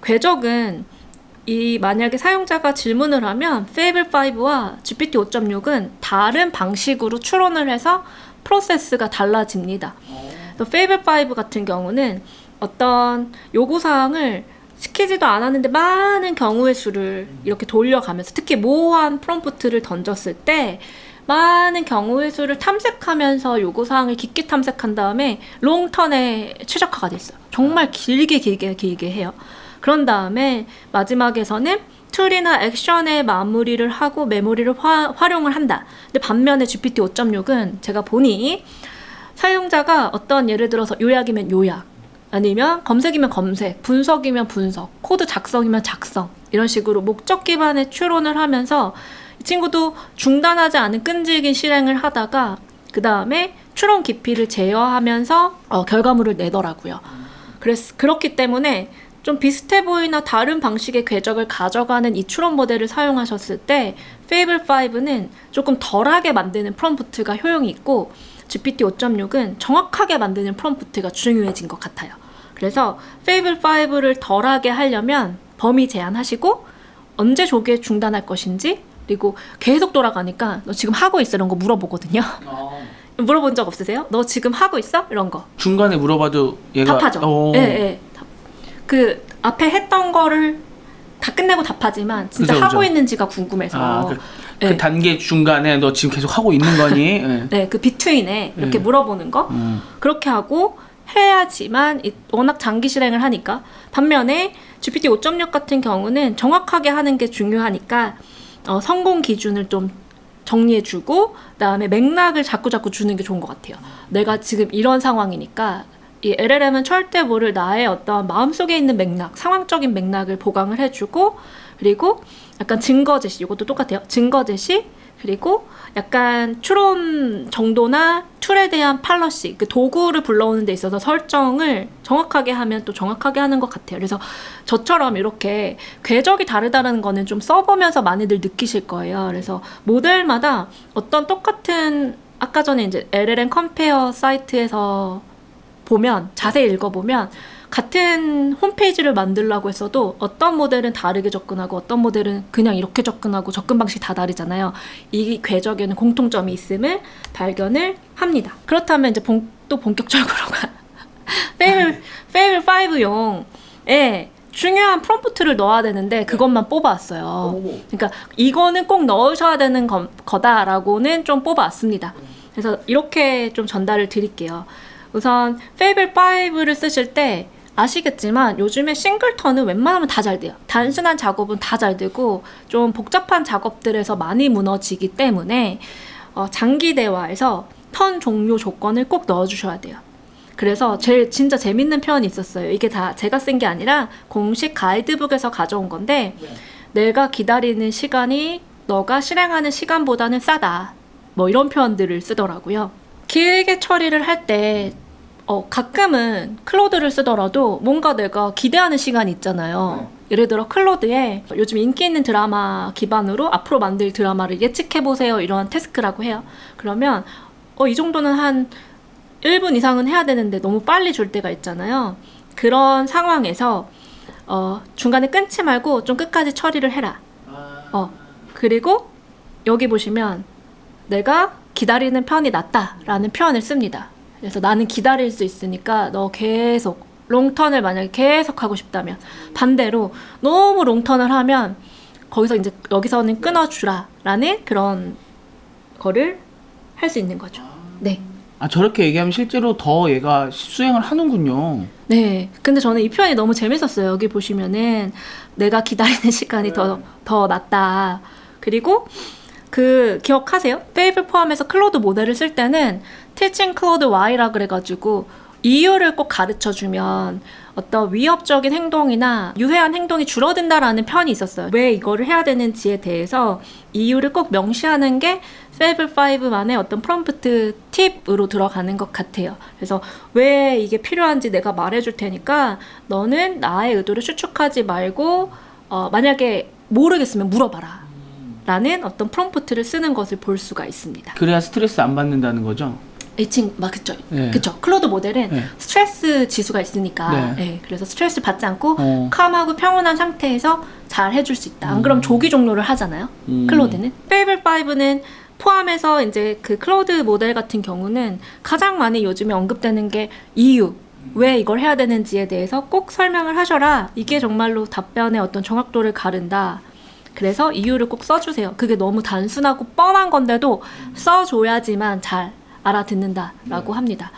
궤적은 이 만약에 사용자가 질문을 하면 Fable5와 GPT 5.6은 다른 방식으로 추론을 해서 프로세스가 달라집니다. 또 Fable5 같은 경우는 어떤 요구사항을 시키지도 않았는데 많은 경우의 수를 이렇게 돌려가면서 특히 모호한 프롬프트를 던졌을 때 많은 경우의 수를 탐색하면서 요구사항을 깊게 탐색한 다음에 롱턴에 최적화가 됐어요. 정말 길게 해요. 그런 다음에 마지막에서는 툴이나 액션의 마무리를 하고 메모리를 활용을 한다. 근데 반면에 GPT 5.6은 제가 보니 사용자가 어떤 예를 들어서 요약이면 요약, 아니면 검색이면 검색, 분석이면 분석, 코드 작성이면 작성 이런 식으로 목적 기반의 추론을 하면서 이 친구도 중단하지 않은 끈질긴 실행을 하다가 그 다음에 추론 깊이를 제어하면서 결과물을 내더라고요. 그렇기 때문에 좀 비슷해 보이나 다른 방식의 궤적을 가져가는 이 추론 모델을 사용하셨을 때 Fable5는 조금 덜하게 만드는 프롬프트가 효용이 있고 GPT 5.6은 정확하게 만드는 프롬프트가 중요해진 것 같아요. 그래서 Fable5를 덜하게 하려면 범위 제한하시고 언제 조기에 중단할 것인지 그리고 계속 돌아가니까 너 지금 하고 있어? 이런 거 물어보거든요. 물어본 적 없으세요? 너 지금 하고 있어? 이런 거.
중간에 물어봐도 얘가
답하죠. 예. 그 앞에 했던 거를 다 끝내고 답하지만 진짜
그죠.
하고 있는지가 궁금해서
그 단계 중간에 너 지금 계속 하고 있는 거니? 네.
네, 그 비트윈에 이렇게 물어보는 거 그렇게 하고 해야지만 워낙 장기 실행을 하니까. 반면에 GPT 5.6 같은 경우는 정확하게 하는 게 중요하니까 성공 기준을 좀 정리해주고 그다음에 맥락을 자꾸 주는 게 좋은 것 같아요. 내가 지금 이런 상황이니까 이 LLM은 절대 모를 나의 어떤 마음속에 있는 맥락, 상황적인 맥락을 보강을 해주고 그리고 약간 증거 제시, 이것도 똑같아요. 증거 제시 그리고 약간 추론 정도나 툴에 대한 팔러시, 그 도구를 불러오는 데 있어서 설정을 정확하게 하면 또 정확하게 하는 것 같아요. 그래서 저처럼 이렇게 궤적이 다르다는 거는 좀 써보면서 많이들 느끼실 거예요. 그래서 모델마다 어떤 똑같은 아까 전에 이제 LLM 컴페어 사이트에서 보면 자세히 읽어보면 같은 홈페이지를 만들려고 했어도 어떤 모델은 다르게 접근하고 어떤 모델은 그냥 이렇게 접근하고 접근 방식이 다 다르잖아요. 이 궤적에는 공통점이 있음을 발견을 합니다. 그렇다면 이제 또 본격적으로 Fable5용에 중요한 프롬프트를 넣어야 되는데 그것만 뽑아왔어요. 그러니까 이거는 꼭 넣으셔야 되는 거다라고는 좀 뽑아왔습니다. 그래서 이렇게 좀 전달을 드릴게요. 우선 Fable5를 쓰실 때 아시겠지만 요즘에 싱글턴은 웬만하면 다 잘 돼요. 단순한 작업은 다 잘 되고 좀 복잡한 작업들에서 많이 무너지기 때문에 장기 대화에서 턴 종료 조건을 꼭 넣어주셔야 돼요. 그래서 진짜 재밌는 표현이 있었어요. 이게 다 제가 쓴 게 아니라 공식 가이드북에서 가져온 건데 내가 기다리는 시간이 너가 실행하는 시간보다는 싸다. 뭐 이런 표현들을 쓰더라고요. 길게 처리를 할 때 가끔은 클로드를 쓰더라도 뭔가 내가 기대하는 시간이 있잖아요. 예를 들어 클로드에 요즘 인기 있는 드라마 기반으로 앞으로 만들 드라마를 예측해보세요 이런 태스크라고 해요. 그러면 이 정도는 한 1분 이상은 해야 되는데 너무 빨리 줄 때가 있잖아요. 그런 상황에서 중간에 끊지 말고 좀 끝까지 처리를 해라. 그리고 여기 보시면 내가 기다리는 편이 낫다라는 표현을 씁니다. 그래서 나는 기다릴 수 있으니까 너 계속 롱턴을 만약에 계속 하고 싶다면 반대로 너무 롱턴을 하면 거기서 이제 여기서는 끊어주라라는 그런 거를 할 수 있는 거죠. 네.
저렇게 얘기하면 실제로 더 얘가 수행을 하는군요.
네. 근데 저는 이 표현이 너무 재밌었어요. 여기 보시면은 내가 기다리는 시간이 더 낫다. 그리고 그 기억하세요? 페이블 포함해서 클로드 모델을 쓸 때는 teaching Claude Y라 그래가지고 이유를 꼭 가르쳐주면 어떤 위협적인 행동이나 유해한 행동이 줄어든다라는 편이 있었어요. 왜 이거를 해야 되는지에 대해서 이유를 꼭 명시하는 게 페이블 5만의 어떤 프롬프트 팁으로 들어가는 것 같아요. 그래서 왜 이게 필요한지 내가 말해줄 테니까 너는 나의 의도를 추측하지 말고 만약에 모르겠으면 물어봐라. 라는 어떤 프롬프트를 쓰는 것을 볼 수가 있습니다.
그래야 스트레스 안 받는다는 거죠?
그쵸.
네.
그쵸. 클로드 모델은
네.
스트레스 지수가 있으니까,
네.
네. 그래서 스트레스를 받지 않고, 캄하고 평온한 상태에서 잘 해줄 수 있다. 안 그럼 조기 종료를 하잖아요. 클로드는. 페이블 5는 포함해서 이제 그 클로드 모델 같은 경우는 가장 많이 요즘에 언급되는 게 이유. 왜 이걸 해야 되는지에 대해서 꼭 설명을 하셔라. 이게 정말로 답변의 어떤 정확도를 가른다. 그래서 이유를 꼭 써주세요. 그게 너무 단순하고 뻔한 건데도 써줘야지만 잘 알아듣는다라고 합니다.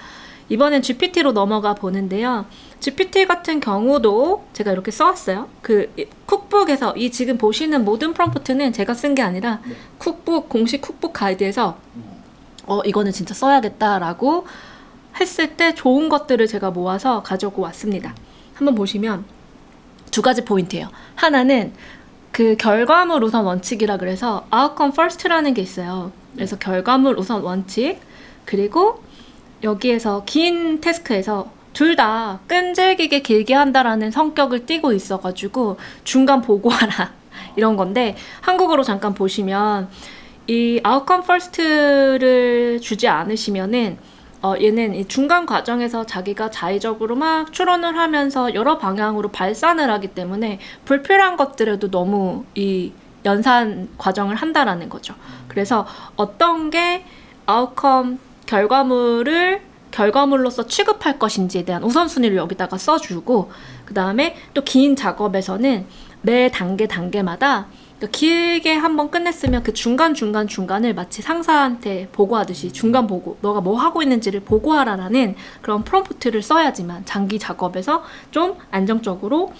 이번엔 GPT로 넘어가 보는데요. GPT 같은 경우도 제가 이렇게 써왔어요. 그 쿡북에서 이 지금 보시는 모든 프롬프트는 제가 쓴 게 아니라 쿡북 공식 쿡북 가이드에서 이거는 진짜 써야겠다라고 했을 때 좋은 것들을 제가 모아서 가져오고 왔습니다. 한번 보시면 두 가지 포인트예요. 하나는 그 결과물 우선 원칙이라 그래서 outcome first라는 게 있어요. 그래서 결과물 우선 원칙, 그리고 여기에서 긴 태스크에서 둘 다 끈질기게 길게 한다라는 성격을 띠고 있어가지고 중간 보고하라 이런 건데, 한국어로 잠깐 보시면 이 outcome first를 주지 않으시면은 얘는 이 중간 과정에서 자기가 자의적으로 막 추론을 하면서 여러 방향으로 발산을 하기 때문에 불필요한 것들에도 너무 이 연산 과정을 한다라는 거죠. 그래서 어떤 게 아웃컴 결과물로서 취급할 것인지에 대한 우선순위를 여기다가 써주고, 그 다음에 또 긴 작업에서는 매 단계마다 길게 한번 끝냈으면 그 중간을 마치 상사한테 보고하듯이 중간 보고, 너가 뭐 하고 있는지를 보고하라라는 그런 프롬프트를 써야지만 장기 작업에서 좀 안정적으로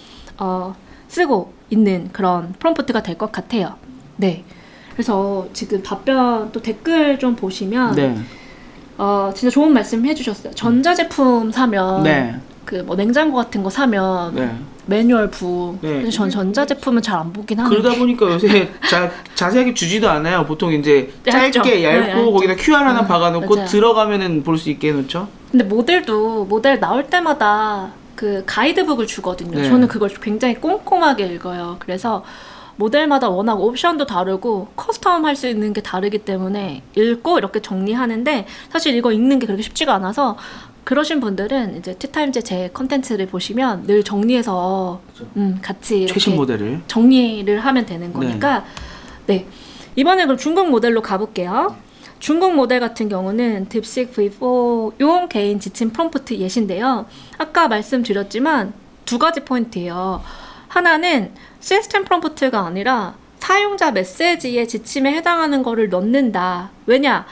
쓰고 있는 그런 프롬프트가 될 것 같아요. 네. 그래서 지금 답변 또 댓글 좀 보시면
네.
진짜 좋은 말씀 해주셨어요. 전자제품 사면
네.
그 뭐 냉장고 같은 거 사면
네.
매뉴얼 부.
네.
그래서 전 전자제품은 잘 안 보긴 하는데.
그러다 보니까 요새 자세하게 주지도 않아요. 보통 이제
얇죠.
짧게 얇고
네,
거기다 QR 하나 박아놓고
맞아요.
들어가면은 볼 수 있게 해놓죠.
근데 모델 나올 때마다 그 가이드북을 주거든요.
네.
저는 그걸 굉장히 꼼꼼하게 읽어요. 그래서 모델마다 워낙 옵션도 다르고 커스텀 할 수 있는 게 다르기 때문에 읽고 이렇게 정리하는데, 사실 이거 읽는 게 그렇게 쉽지가 않아서 그러신 분들은 이제 티타임즈 제 컨텐츠를 보시면 늘 정리해서 같이 이렇게
최신 모델을
정리를 하면 되는 거니까. 네. 이번에 그럼 중국 모델로 가볼게요. 중국 모델 같은 경우는 딥식 V4용 개인 지침 프롬프트 예시인데요. 아까 말씀드렸지만 두 가지 포인트예요. 하나는 시스템 프롬프트가 아니라 사용자 메시지의 지침에 해당하는 거를 넣는다. 왜냐?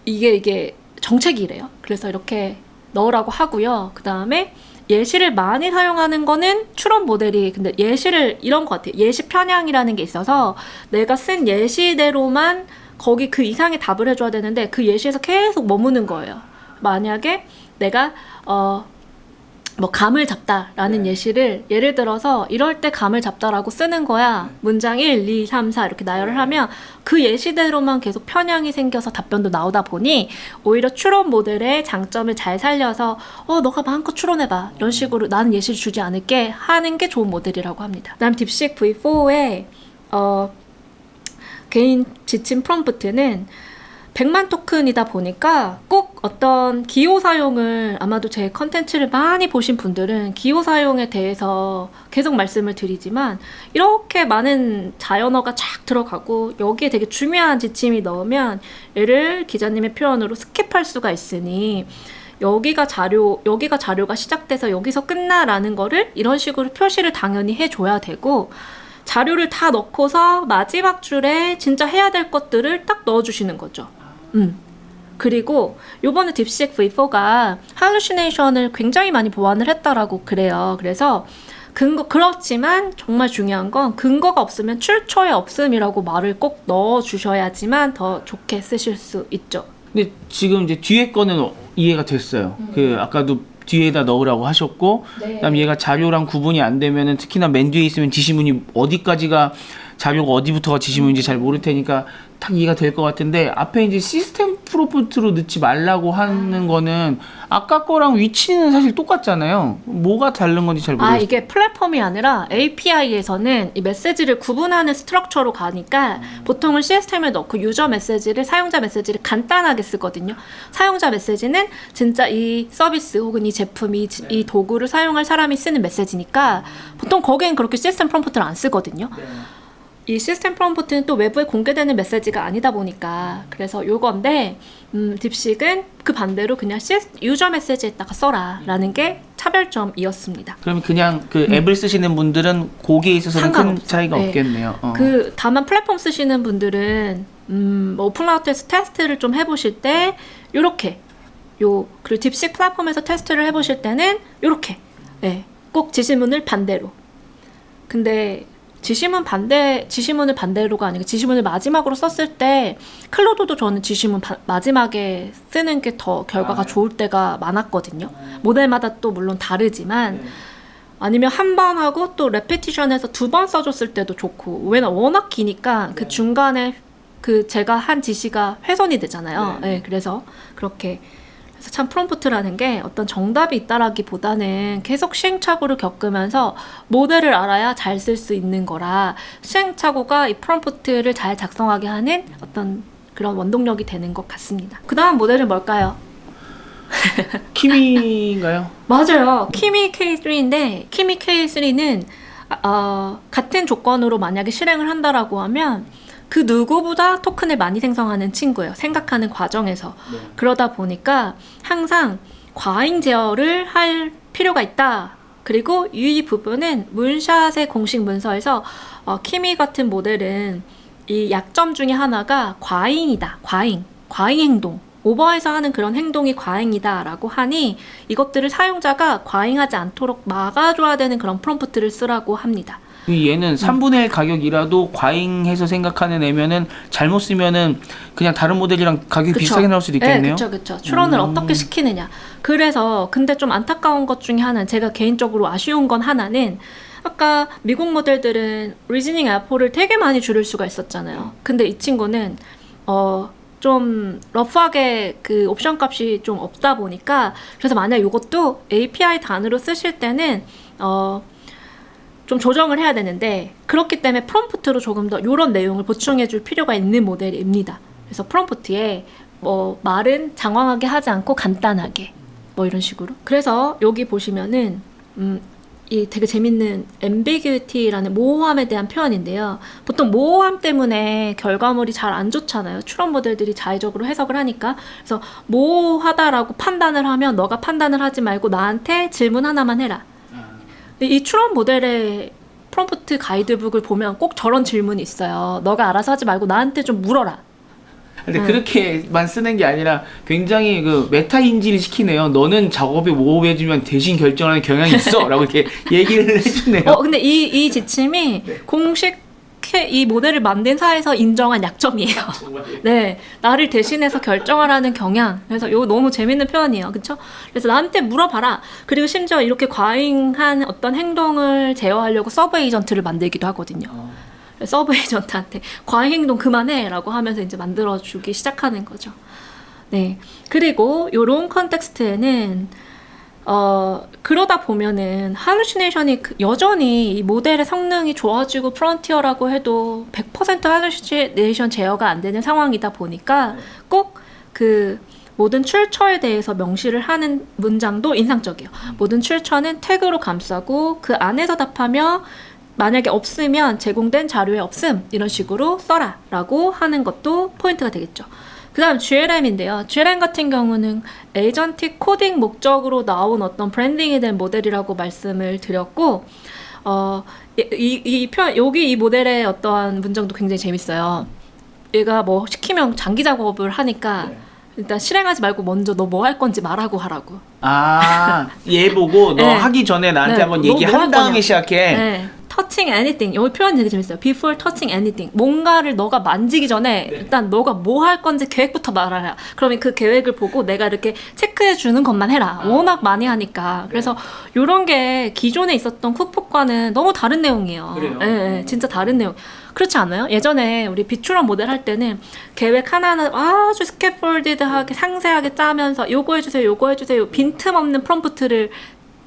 이게 정책이래요. 그래서 이렇게 넣으라고 하고요. 그 다음에 예시를 많이 사용하는 거는 추론 모델이, 근데 예시를 이런 것 같아요. 예시 편향이라는 게 있어서 내가 쓴 예시대로만 거기 그 이상의 답을 해줘야 되는데 그 예시에서 계속 머무는 거예요. 만약에 내가 뭐 감을 잡다라는 예시를 예를 들어서 이럴 때 감을 잡다라고 쓰는 거야. 문장 1, 2, 3, 4 이렇게 나열을 하면 그 예시대로만 계속 편향이 생겨서 답변도 나오다 보니 오히려 추론 모델의 장점을 잘 살려서 너가 마음껏 추론해봐 이런 식으로 나는 예시를 주지 않을게 하는 게 좋은 모델이라고 합니다. 그다음 딥식 V4의 개인 지침 프롬프트는 100만 토큰이다 보니까 꼭 어떤 기호 사용을, 아마도 제 컨텐츠를 많이 보신 분들은 기호 사용에 대해서 계속 말씀을 드리지만 이렇게 많은 자연어가 쫙 들어가고 여기에 되게 중요한 지침이 넣으면 얘를 기자님의 표현으로 스킵할 수가 있으니 여기가 자료가 시작돼서 여기서 끝나라는 거를 이런 식으로 표시를 당연히 해줘야 되고, 자료를 다 넣고서 마지막 줄에 진짜 해야 될 것들을 딱 넣어주시는 거죠. 그리고 요번에 딥시크 V4가 할루시네이션을 굉장히 많이 보완을 했다라고 그래요. 그래서 그렇지만 정말 중요한 건 근거가 없으면 출처에 없음이라고 말을 꼭 넣어주셔야지만 더 좋게 쓰실 수 있죠.
근데 지금 이제 뒤에 거는 이해가 됐어요. 그 아까도 뒤에다 넣으라고 하셨고,
네.
그다음 얘가 자료랑 구분이 안 되면은 특히나 맨 뒤에 있으면 지시문이 어디까지가 자료가 어디부터가 지시문인지 잘 모를 테니까 딱 이해가 될 것 같은데, 앞에 이제 시스템 프롬프트로 넣지 말라고 하는 거는 아까 거랑 위치는 사실 똑같잖아요. 뭐가 다른 건지 잘 모르겠어요.
이게 플랫폼이 아니라 API에서는 이 메시지를 구분하는 스트럭처로 가니까 보통은 시스템을 넣고 유저 메시지를, 사용자 메시지를 간단하게 쓰거든요. 사용자 메시지는 진짜 이 서비스 혹은 이 제품, 이 도구를 사용할 사람이 쓰는 메시지니까 보통 거기엔 그렇게 시스템 프롬프트를 안 쓰거든요. 이 시스템 프롬프트는 또 외부에 공개되는 메시지가 아니다 보니까, 그래서 요건데 딥식은 그 반대로 그냥 유저 메시지에다가 써라 라는 게 차별점이었습니다.
그러면 그냥 그 앱을 쓰시는 분들은 거기에 있어서는 큰
상관없어요.
차이가
네.
없겠네요.
다만 플랫폼 쓰시는 분들은 뭐 오픈라우트에서 테스트를 좀 해보실 때 요렇게 그리고 딥식 플랫폼에서 테스트를 해보실 때는 요렇게 꼭 지시문을 반대로. 근데 지시문을 반대로가 아니고 지시문을 마지막으로 썼을 때 클로드도 저는 지시문 마지막에 쓰는 게 더 결과가 좋을 때가 많았거든요. 모델마다 또 물론 다르지만, 아니면 한 번 하고 또 레피티션에서 2번 써줬을 때도 좋고, 왜냐면 워낙 기니까 그 중간에 그 제가 한 지시가 훼손이 되잖아요. 그래서 그렇게. 그래서 참 프롬프트라는 게 어떤 정답이 있다라기보다는 계속 시행착오를 겪으면서 모델을 알아야 잘 쓸 수 있는 거라, 시행착오가 이 프롬프트를 잘 작성하게 하는 어떤 그런 원동력이 되는 것 같습니다. 그 다음 모델은 뭘까요?
키미인가요?
맞아요. 키미 K3인데, 키미 K3는 같은 조건으로 만약에 실행을 한다라고 하면 그 누구보다 토큰을 많이 생성하는 친구예요. 생각하는 과정에서. 그러다 보니까 항상 과잉 제어를 할 필요가 있다. 그리고 이 부분은 문샷의 공식 문서에서 키미 같은 모델은 이 약점 중에 하나가 과잉이다. 과잉 행동. 오버해서 하는 그런 행동이 과잉이다 라고 하니 이것들을 사용자가 과잉하지 않도록 막아줘야 되는 그런 프롬프트를 쓰라고 합니다.
얘는 3분의 1 가격이라도 과잉해서 생각하는 애면은 잘못 쓰면은 그냥 다른 모델이랑 가격이 비슷하게 나올 수도 있겠네요.
네, 그쵸. 추론을 어떻게 시키느냐. 그래서 근데 좀 안타까운 것 중에 하나는, 제가 개인적으로 아쉬운 건 하나는, 아까 미국 모델들은 리즈닝 알포를 되게 많이 줄일 수가 있었잖아요. 근데 이 친구는 좀 러프하게 그 옵션 값이 좀 없다 보니까, 그래서 만약 이것도 API 단으로 쓰실 때는 좀 조정을 해야 되는데, 그렇기 때문에 프롬프트로 조금 더 이런 내용을 보충해 줄 필요가 있는 모델입니다. 그래서 프롬프트에 말은 장황하게 하지 않고 간단하게 이런 식으로. 그래서 여기 보시면은 이 되게 재밌는 ambiguity라는 모호함에 대한 표현인데요. 보통 모호함 때문에 결과물이 잘 안 좋잖아요. 추론 모델들이 자의적으로 해석을 하니까. 그래서 모호하다라고 판단을 하면 너가 판단을 하지 말고 나한테 질문 하나만 해라. 이 추론 모델의 프롬프트 가이드북을 보면 꼭 저런 질문이 있어요. 너가 알아서 하지 말고 나한테 좀 물어라.
근데 그렇게만 쓰는 게 아니라 굉장히 그 메타 인지를 시키네요. 너는 작업에 모호해지면 대신 결정하는 경향이 있어 라고 이렇게 얘기를 해주네요.
근데 이 지침이 공식 이 모델을 만든 사에서 인정한 약점이에요. 네, 나를 대신해서 결정하라는 경향. 그래서 이거 너무 재밌는 표현이에요, 그렇죠? 그래서 나한테 물어봐라. 그리고 심지어 이렇게 과잉한 어떤 행동을 제어하려고 서브 에이전트를 만들기도 하거든요. 서브 에이전트한테 과잉 행동 그만해라고 하면서 이제 만들어주기 시작하는 거죠. 네, 그리고 이런 컨텍스트에는 그러다 보면은 할루시네이션이 여전히 이 모델의 성능이 좋아지고 프론티어라고 해도 100% 할루시네이션 제어가 안 되는 상황이다 보니까 꼭 그 모든 출처에 대해서 명시를 하는 문장도 인상적이에요. 모든 출처는 태그로 감싸고 그 안에서 답하며 만약에 없으면 제공된 자료에 없음 이런 식으로 써라 라고 하는 것도 포인트가 되겠죠. 그 다음 GLM인데요. GLM 같은 경우는 에이전틱 코딩 목적으로 나온 어떤 브랜딩이 된 모델이라고 말씀을 드렸고, 여기 이 모델의 어떠한 문장도 굉장히 재밌어요. 얘가 시키면 장기 작업을 하니까 일단 실행하지 말고 먼저 너 뭐 할 건지 말하고 하라고.
아, 얘 보고 너
네.
하기 전에 나한테
네.
한번
너 뭐
얘기한
할
다음에
거냐.
시작해.
네. touching anything. 여기 표현 되게 재밌어요. Before touching anything. 뭔가를 너가 만지기 전에 일단 너가 뭐 할 건지 계획부터 말하라. 그러면 그 계획을 보고 내가 이렇게 체크해 주는 것만 해라. 워낙 많이 하니까. 그래서 이런 게 기존에 있었던 쿡북과는 너무 다른 내용이에요.
그래요?
예, 진짜 다른 내용. 그렇지 않아요? 예전에 우리 비추런 모델 할 때는 계획 하나는 아주 스캐폴디드하게 상세하게 짜면서 요거 해주세요, 요거 해주세요. 빈틈없는 프롬프트를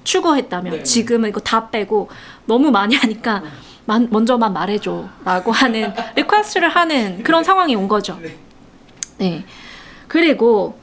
추구했다면
네.
지금은 이거 다 빼고 너무 많이 하니까 먼저만 말해줘 라고 하는 리퀘스트를 하는 그런 상황이 온 거죠. 네. 그리고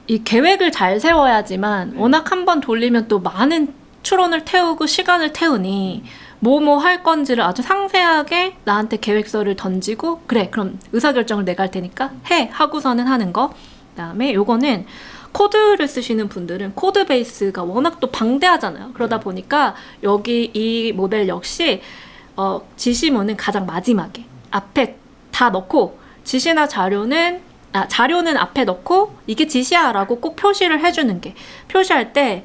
이 계획을 잘 세워야지만 워낙 한 번 돌리면 또 많은 추론을 태우고 시간을 태우니 뭐 할 건지를 아주 상세하게 나한테 계획서를 던지고 그래 그럼 의사결정을 내가 할 테니까 해 하고서는 하는 거. 그다음에 요거는 코드를 쓰시는 분들은 코드 베이스가 워낙 또 방대하잖아요. 그러다 보니까 여기 이 모델 역시 지시문은 가장 마지막에 앞에 다 넣고 지시나 자료는 앞에 넣고 이게 지시야라고 꼭 표시를 해주는 게 표시할 때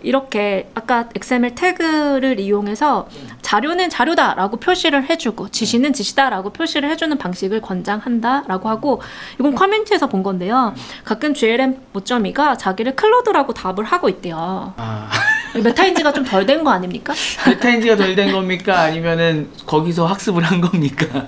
이렇게 아까 XML 태그를 이용해서 자료는 자료다라고 표시를 해주고 지시는 지시다라고 표시를 해주는 방식을 권장한다라고 하고 이건 커뮤니티에서 본 건데요. 가끔 GLM 5.2가 자기를 클로드라고 답을 하고 있대요.
아.
메타인지가 좀 덜 된 거 아닙니까?
메타인지가 덜 된 겁니까? 아니면은 거기서 학습을 한 겁니까?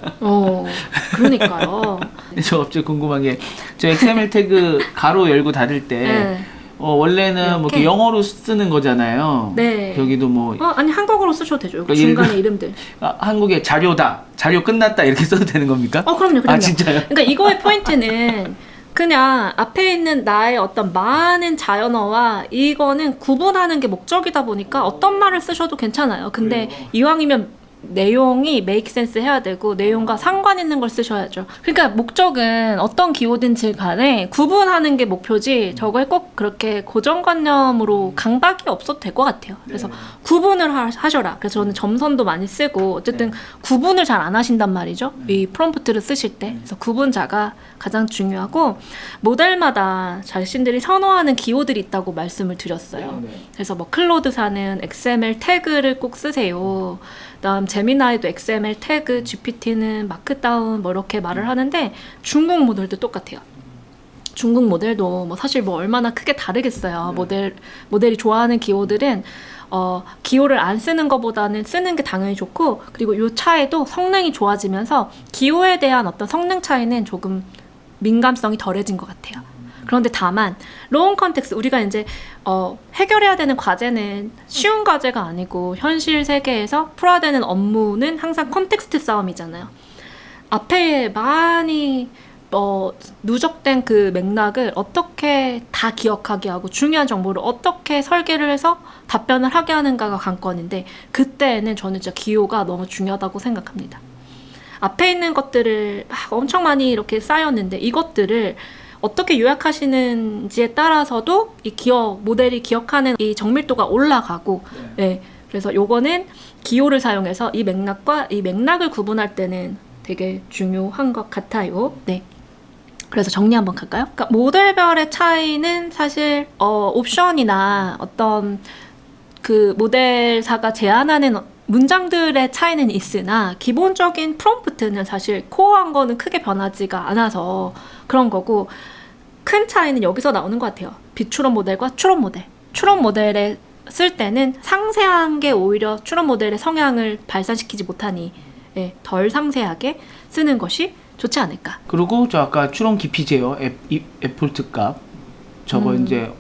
그러니까요.
저 갑자기 궁금한 게 저 XML 태그 가로 열고 닫을 때
네.
원래는 뭐 이렇게
이렇게?
영어로 쓰는 거잖아요.
네.
여기도 뭐
아니 한국어로 쓰셔도 되죠.
그러니까
중간에 이름들.
한국에 자료다, 자료 끝났다 이렇게 써도 되는 겁니까?
그럼요.
아 진짜요?
그러니까 이거의 포인트는 그냥 앞에 있는 나의 어떤 많은 자연어와 이거는 구분하는 게 목적이다 보니까 어떤 말을 쓰셔도 괜찮아요. 근데
그래요.
이왕이면 내용이 make sense 해야 되고 내용과 상관 있는 걸 쓰셔야죠. 그러니까 목적은 어떤 기호든지 간에 구분하는 게 목표지 저걸 꼭 그렇게 고정관념으로 강박이 없어도 될 것 같아요. 그래서 구분을 하셔라. 그래서 저는 점선도 많이 쓰고 어쨌든 구분을 잘 안 하신단 말이죠. 이 프롬프트를 쓰실 때. 그래서 구분자가 가장 중요하고 모델마다 자신들이 선호하는 기호들이 있다고 말씀을 드렸어요. 그래서 뭐 클로드사는 XML 태그를 꼭 쓰세요. 그다음 제미나이도 XML 태그, GPT는 마크다운 뭐 이렇게 말을 하는데 중국 모델도 똑같아요. 중국 모델도 뭐 사실 뭐 얼마나 크게 다르겠어요. 모델이 좋아하는 기호들은 기호를 안 쓰는 것보다는 쓰는 게 당연히 좋고 그리고 요 차이도 성능이 좋아지면서 기호에 대한 어떤 성능 차이는 조금 민감성이 덜해진 것 같아요. 그런데 다만 롱 컨텍스트 우리가 이제 해결해야 되는 과제는 쉬운 과제가 아니고 현실 세계에서 풀어야 되는 업무는 항상 컨텍스트 싸움이잖아요. 앞에 많이 누적된 그 맥락을 어떻게 다 기억하게 하고 중요한 정보를 어떻게 설계를 해서 답변을 하게 하는가가 관건인데 그때는 저는 진짜 기호가 너무 중요하다고 생각합니다. 앞에 있는 것들을 엄청 많이 이렇게 쌓였는데 이것들을 어떻게 요약하시는지에 따라서도 이 모델이 기억하는 이 정밀도가 올라가고 네. 그래서 요거는 기호를 사용해서 이 맥락과 이 맥락을 구분할 때는 되게 중요한 것 같아요. 네. 그래서 정리 한번 갈까요? 그러니까 모델별의 차이는 사실 옵션이나 어떤 그 모델사가 제안하는 문장들의 차이는 있으나 기본적인 프롬프트는 사실 코어한 거는 크게 변하지가 않아서 그런 거고 큰 차이는 여기서 나오는 것 같아요. 비추론 모델과 추론 모델. 추론 모델에 쓸 때는 상세한 게 오히려 추론 모델의 성향을 발산시키지 못하니 덜 상세하게 쓰는 것이 좋지 않을까.
그리고 저 아까 추론 깊이 제어 에폴트 값 저거 이제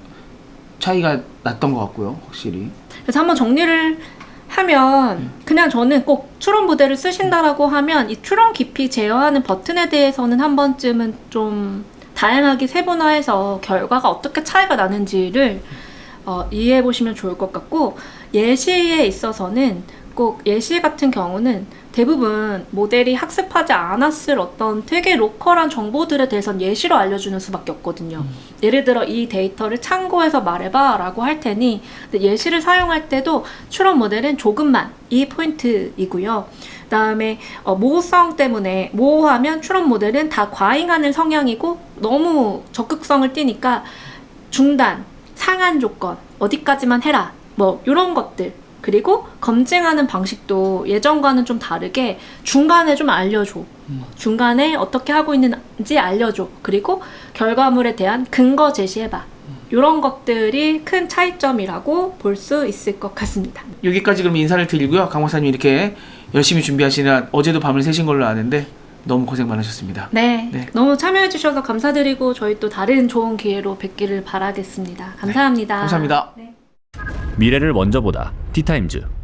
차이가 났던 것 같고요, 확실히.
그래서 한번 정리를 하면 그냥 저는 꼭 추론 모델을 쓰신다라고 하면 이 추론 깊이 제어하는 버튼에 대해서는 한 번쯤은 좀 다양하게 세분화해서 결과가 어떻게 차이가 나는지를 이해해 보시면 좋을 것 같고 예시에 있어서는 꼭 예시 같은 경우는 대부분 모델이 학습하지 않았을 어떤 되게 로컬한 정보들에 대해서는 예시로 알려주는 수밖에 없거든요. 예를 들어 이 데이터를 참고해서 말해봐 라고 할 테니 예시를 사용할 때도 추론 모델은 조금만 이 포인트이고요. 그다음에 모호성 때문에 모호하면 추론 모델은 다 과잉하는 성향이고 너무 적극성을 띠니까 중단, 상한 조건, 어디까지만 해라 뭐 이런 것들 그리고 검증하는 방식도 예전과는 좀 다르게 중간에 좀 알려줘. 중간에 어떻게 하고 있는지 알려줘. 그리고 결과물에 대한 근거 제시해봐. 이런 것들이 큰 차이점이라고 볼 수 있을 것 같습니다.
여기까지 그럼 인사를 드리고요. 강 박사님 이렇게 열심히 준비하시느라 어제도 밤을 새신 걸로 아는데 너무 고생 많으셨습니다.
네,
네.
너무 참여해주셔서 감사드리고 저희 또 다른 좋은 기회로 뵙기를 바라겠습니다. 감사합니다.
감사합니다.
네.
미래를 먼저 보다 티타임즈.